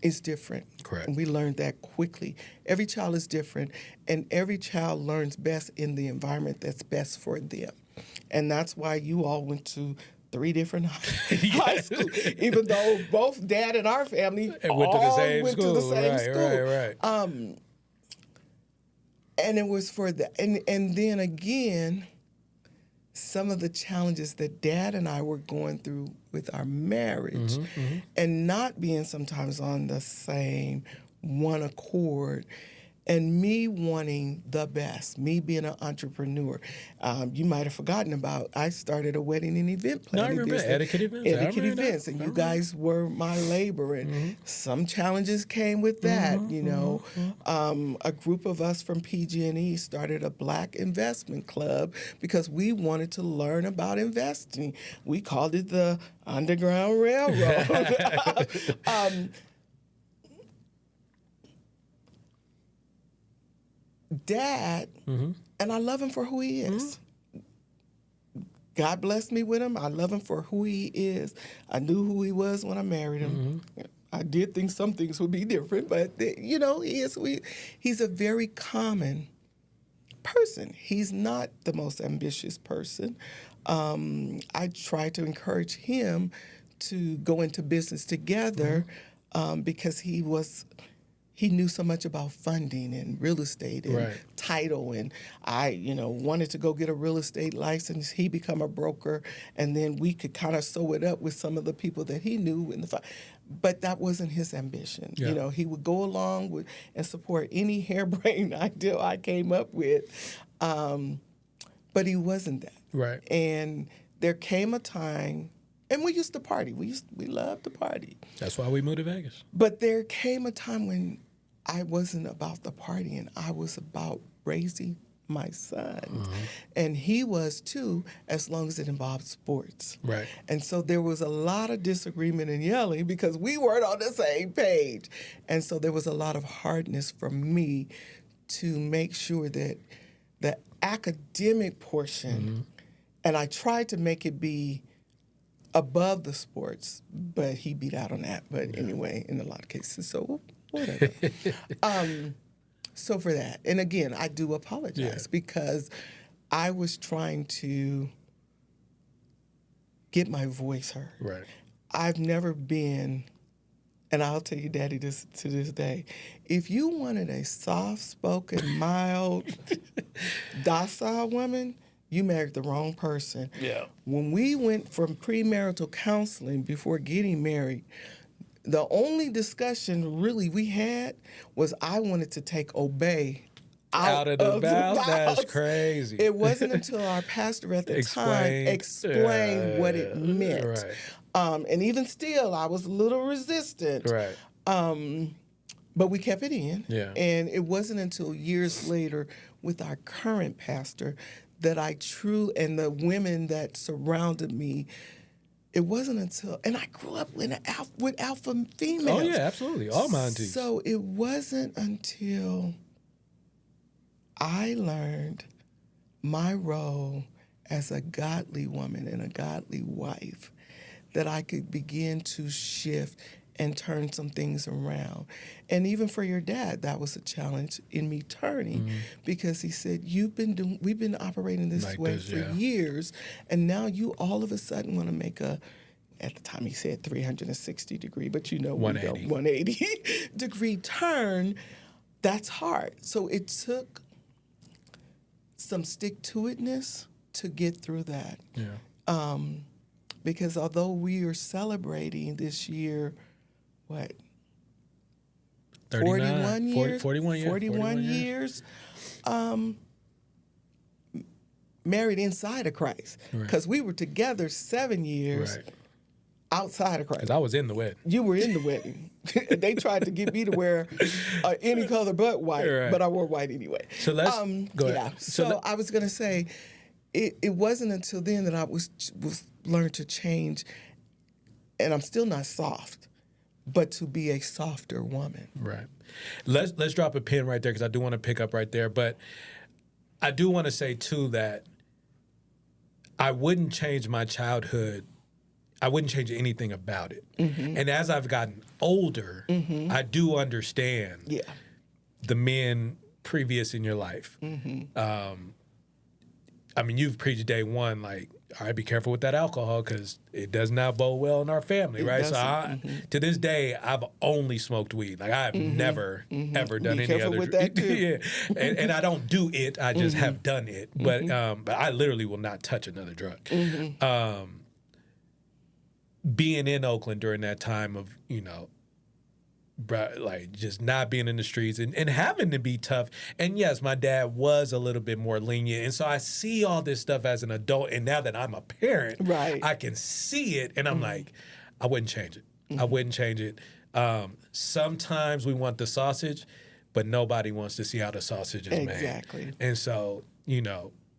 is different. Correct. And we learned that quickly. Every child is different, and every child learns best in the environment that's best for them. And that's why you all went to 3 different high schools, even though both Dad and our family And went to the same went school. to the same Right, school. right. And it was for the and then again, some of the challenges that Dad and I were going through with our marriage, and not being sometimes on the same one accord, and me wanting the best, me being an entrepreneur. You might have forgotten about, I started a wedding and event No, I planning remember business. Etiquette Events. I Etiquette remember that. Events, and you guys were my labor, and some challenges came with that. A group of us from PG&E started a Black Investment Club because we wanted to learn about investing. We called it the Underground Railroad. Dad, and I love him for who he is. God blessed me with him. I love him for who he is. I knew who he was when I married him. I did think some things would be different, but he is. He's a very common person. He's not the most ambitious person. I try to encourage him to go into business together because he knew so much about funding and real estate and Right. title, and I, wanted to go get a real estate license. He become a broker, and then we could kind of sew it up with some of the people that he knew in the. But that wasn't his ambition. Yeah. He would go along with and support any harebrained idea I came up with, but he wasn't that. Right. And there came a time. And we used to party. We loved to party. That's why we moved to Vegas. But there came a time when I wasn't about the partying. I was about raising my son. And he was too, as long as it involved sports. Right. And so there was a lot of disagreement and yelling because we weren't on the same page. And so there was a lot of hardness from me to make sure that the academic portion, and I tried to make it be above the sports, but he beat out on that. But anyway, in a lot of cases, so whatever. So for that, and again, I do apologize because I was trying to get my voice heard. Right. I've never been, and I'll tell you, Daddy, this to this day, if you wanted a soft-spoken, mild, docile woman, you married the wrong person. Yeah. When we went from premarital counseling before getting married, the only discussion really we had was I wanted to take Obey out of the house. That's house. crazy. It wasn't until our pastor at the time explained what it meant. Right. And even still, I was a little resistant. Right. But we kept it in. Yeah. And it wasn't until years later with our current pastor that and the women that surrounded me, it wasn't until, and I grew up with alpha females. Oh, yeah, absolutely. All mine too. So it wasn't until I learned my role as a godly woman and a godly wife that I could begin to shift and turn some things around. And even for your dad, that was a challenge in me turning because he said, we've been operating this Like way this, for yeah. years, and now you all of a sudden want to make at the time he said 360 degree, but 180 degree turn. That's hard. So it took some stick-to-itness to get through that. Yeah. Because although we are celebrating this year, 41 years? 41 years. Married inside of Christ. Because we were together 7 years outside of Christ. Because I was in the wedding. You were in the wedding. They tried to get me to wear any color but white, but I wore white anyway. So let's go ahead. Yeah. So I was going to say, it wasn't until then that I was learned to change, and I'm still not soft, but to be a softer woman. Right. Let's drop a pin right there because I do want to pick up right there. But I do want to say, too, that I wouldn't change my childhood. I wouldn't change anything about it. And as I've gotten older, I do understand the men previous in your life. I mean, you've preached day one, like, all right, be careful with that alcohol because it does not bode well in our family, right? So to this day, I've only smoked weed. Like, I've never, ever done any other. With that too. Yeah. And I don't do it. I just have done it. But I literally will not touch another drug. Being in Oakland during that time of, like just not being in the streets and having to be tough. And yes, my dad was a little bit more lenient. And so I see all this stuff as an adult. And now that I'm a parent, I can see it. And I'm like, I wouldn't change it. I wouldn't change it. Sometimes we want the sausage, but nobody wants to see how the sausage is made. Exactly. And so,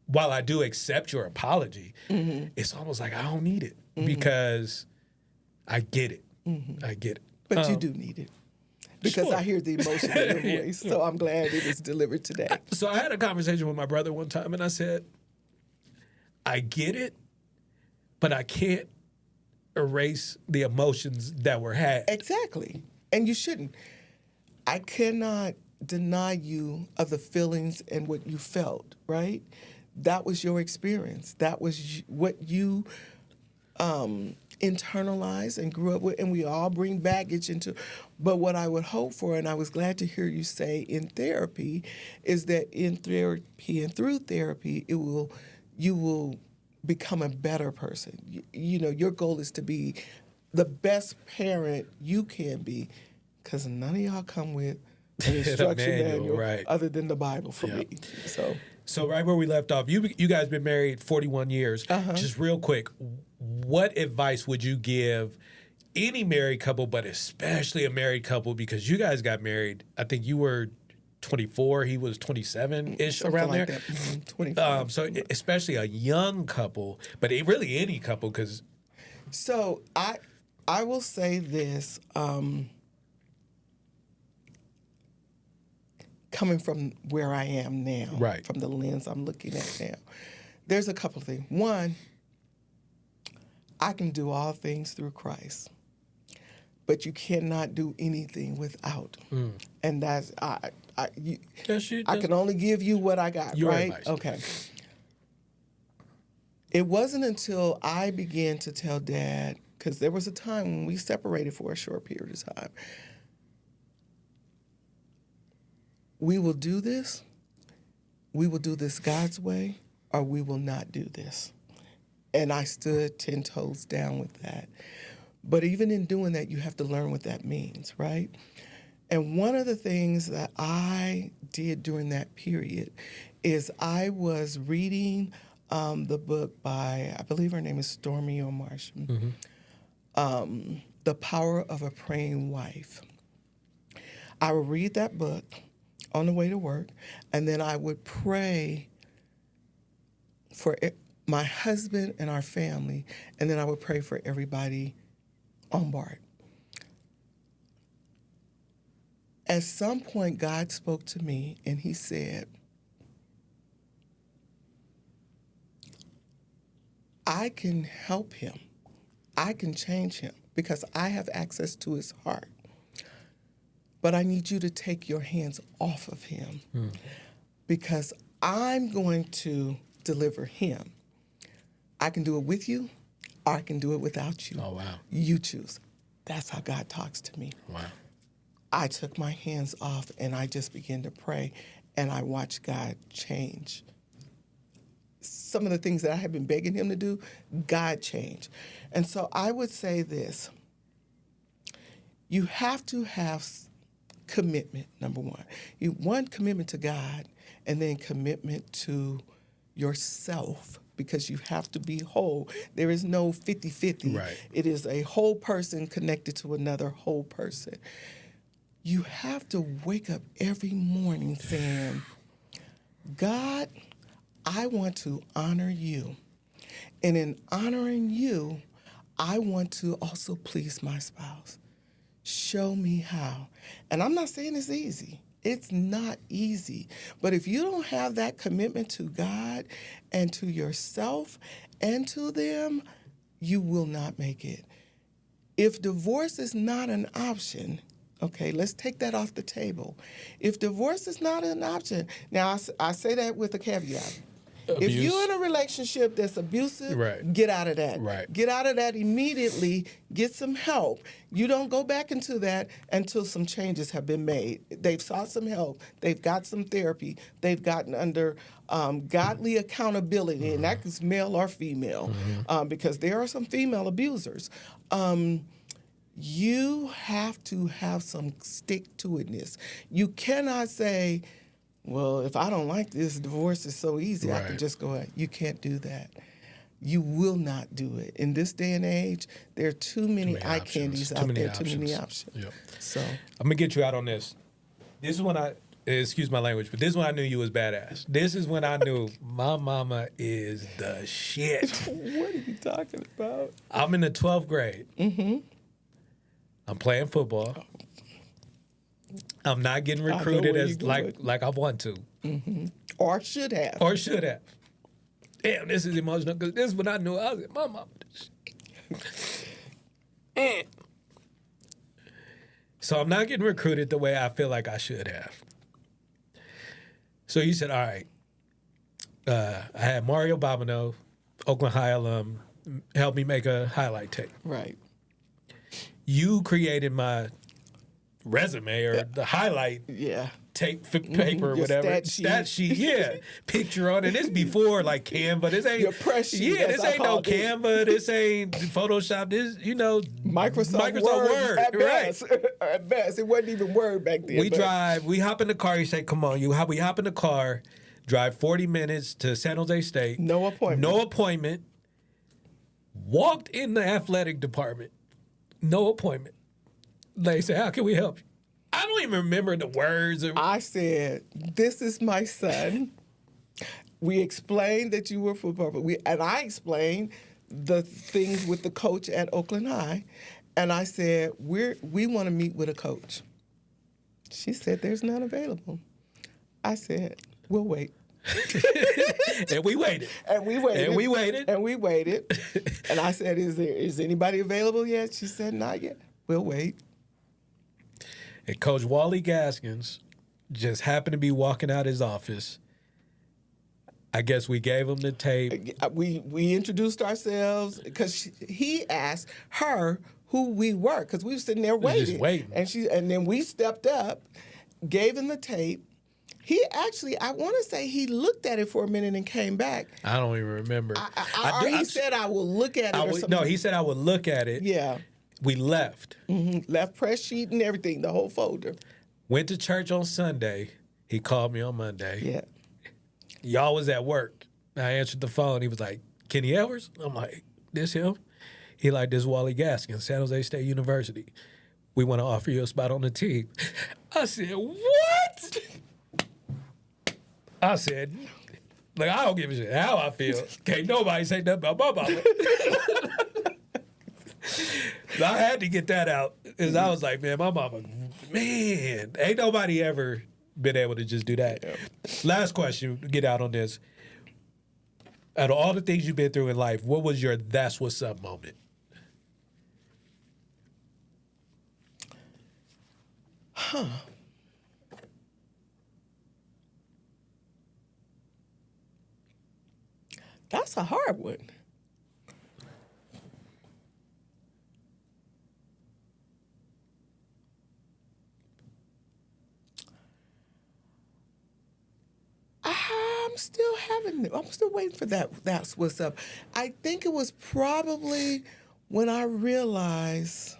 while I do accept your apology, it's almost like I don't need it because I get it. I get it. But you do need it. Because I hear the emotion in your voice, so I'm glad it was delivered today. So I had a conversation with my brother one time, and I said, I get it, but I can't erase the emotions that were had. Exactly. And you shouldn't. I cannot deny you of the feelings and what you felt, right? That was your experience. That was what you internalized and grew up with, and we all bring baggage into. But what I would hope for, and I was glad to hear you say in therapy, is that in therapy and through therapy, you will become a better person. Your goal is to be the best parent you can be, because none of y'all come with an instruction manual other than the Bible for me. So right where we left off, you guys been married 41 years. Just real quick, what advice would you give any married couple, but especially a married couple, because you guys got married, I think you were 24, he was 27-ish, Something around like there. that. 25. So especially a young couple, but really any couple, because So I will say this, coming from where I am now, Right. from the lens I'm looking at now, there's a couple of things. One, I can do all things through Christ, but you cannot do anything without. And that's I can only give you what I got, Your right? advice. Okay. It wasn't until I began to tell Dad, because there was a time when we separated for a short period of time. We will do this. We will do this God's way, or we will not do this. And I stood 10 toes down with that. But even in doing that, you have to learn what that means, right? And one of the things that I did during that period is I was reading the book by, I believe her name is Stormy O'Marshall, The Power of a Praying Wife. I would read that book on the way to work, and then I would pray for my husband and our family, and then I would pray for everybody on board. At some point, God spoke to me, and he said, I can help him. I can change him because I have access to his heart. But I need you to take your hands off of him because I'm going to deliver him. I can do it with you, or I can do it without you. Oh, wow. You choose. That's how God talks to me. Wow. I took my hands off and I just began to pray, and I watched God change. Some of the things that I had been begging him to do, God changed. And so I would say this. You have to have commitment, number one. One, commitment to God, and then commitment to yourself, because you have to be whole. There is no 50-50. Right. It is a whole person connected to another whole person. You have to wake up every morning saying, God, I want to honor you. And in honoring you, I want to also please my spouse. Show me how. And I'm not saying it's easy. It's not easy. But if you don't have that commitment to God and to yourself and to them, you will not make it. If divorce is not an option, okay, let's take that off the table. If divorce is not an option, now I say that with a caveat. If you're in a relationship that's abusive, Right. get out of that. Right. Get out of that immediately. Get some help. You don't go back into that until some changes have been made. They've sought some help. They've got some therapy. They've gotten under godly accountability, and that is male or female, because there are some female abusers. You have to have some stick-to-itness. You cannot say, well, if I don't like this, divorce is so easy, I can Right. just go out. You can't do that. You will not do it. In this day and age, there are too many eye options. candies Too out many there, too many options. options. Yep. So, I'm gonna get you out on this. This is when excuse my language, but this is when I knew you was badass. This is when I knew my mama is the shit. what are you talking about? I'm in the 12th grade. I'm playing football. I'm not getting know recruited where as you're going. like I want to Or should have. or should have. Damn, this is emotional because this is when I knew I was like, my mama. So I'm not getting recruited the way I feel like I should have. So you said, all right. I had Mario Bobineau, Oakland High alum, help me make a highlight tape. Right. You created my resume or the highlight Yeah. tape paper or Your whatever. stat sheet. Yeah. Picture on it. It's before like Canva. This ain't Your press sheet, Yeah, as this I ain't no called it. Canva. This ain't Photoshop. This, Microsoft Word. At best. At best. It wasn't even Word back then. We hop in the car, you say, come on, we hop in the car, drive 40 minutes to San Jose State. No appointment. No appointment. Walked in the athletic department. No appointment. They say, how can we help you? I don't even remember the words. I said, "This is my son." We explained that you were football, and I explained the things with the coach at Oakland High, and I said, "We want to meet with a coach." She said, "There's none available." I said, "We'll wait." And we waited. And we waited. And we waited. And we waited. And I said, is anybody available yet? She said, "Not yet. We'll wait." And Coach Wally Gaskins just happened to be walking out his office. I guess we gave him the tape. We introduced ourselves because he asked her who we were because we were sitting there waiting. Just waiting. And then we stepped up, gave him the tape. He actually, I want to say he looked at it for a minute and came back. I don't even remember. He said, "I will look at it," or something. No, he said I would look at it. Yeah. We left. Left press sheet and everything, the whole folder. Went to church on Sunday. He called me on Monday. Yeah. Y'all was at work. I answered the phone. He was like, "Kenny Edwards?" I'm like, "This him?" He like, "This Wally Gaskins, San Jose State University. We want to offer you a spot on the team." I said, "What?" I said, "Like, I don't give a shit how I feel. Can't nobody say nothing about my mama." I had to get that out because I was like, man, my mama, man, ain't nobody ever been able to just do that. Yeah. Last question, get out on this. Out of all the things you've been through in life, what was your "that's what's up" moment? That's a hard one. I'm still waiting for that. That's what's up. I think it was probably when I realized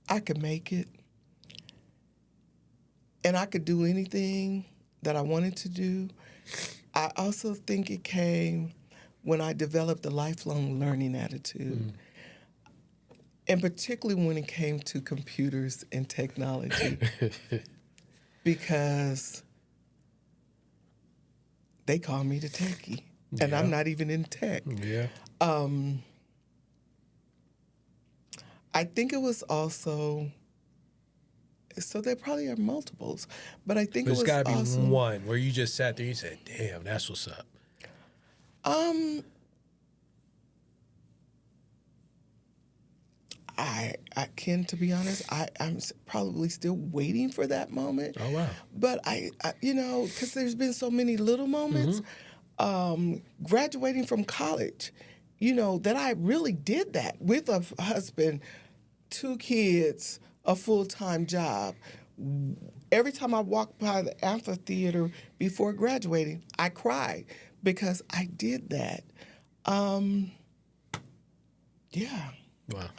I could make it and I could do anything that I wanted to do. I also think it came when I developed a lifelong learning attitude. And particularly when it came to computers and technology. Because they call me the techie, and I'm not even in tech. Yeah. I think it was also, so there probably are multiples, but I think There's it was gotta be also, one where you just sat there and you said, "Damn, that's what's up." Ken, to be honest, I'm probably still waiting for that moment. Oh, wow. But I because there's been so many little moments, graduating from college, that I really did that with a husband, 2 kids, a full-time job. Every time I walked by the amphitheater before graduating, I cried because I did that. Yeah. Wow.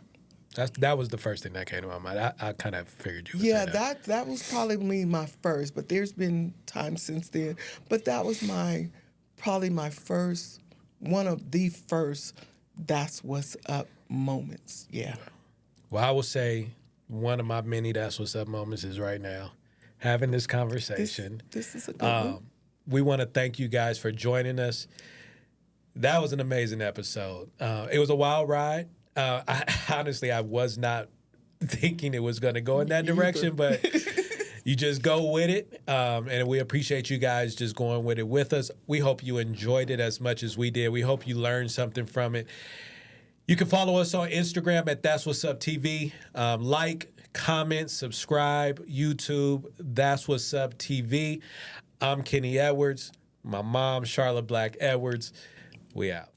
That was the first thing that came to my mind. I kind of figured you would Yeah, say that. that was probably my first, but there's been times since then. But that was probably my first, one of the first "that's what's up" moments. Yeah. Well, I will say one of my many "that's what's up" moments is right now, having this conversation. This is a good one. We want to thank you guys for joining us. That was an amazing episode. It was a wild ride. Honestly, I was not thinking it was going to go in that direction, but you just go with it. And we appreciate you guys just going with it with us. We hope you enjoyed it as much as we did. We hope you learned something from it. You can follow us on Instagram at That's What's Up TV. Like, comment, subscribe, YouTube, That's What's Up TV. I'm Kenny Edwards. My mom, Charla Black Edwards. We out.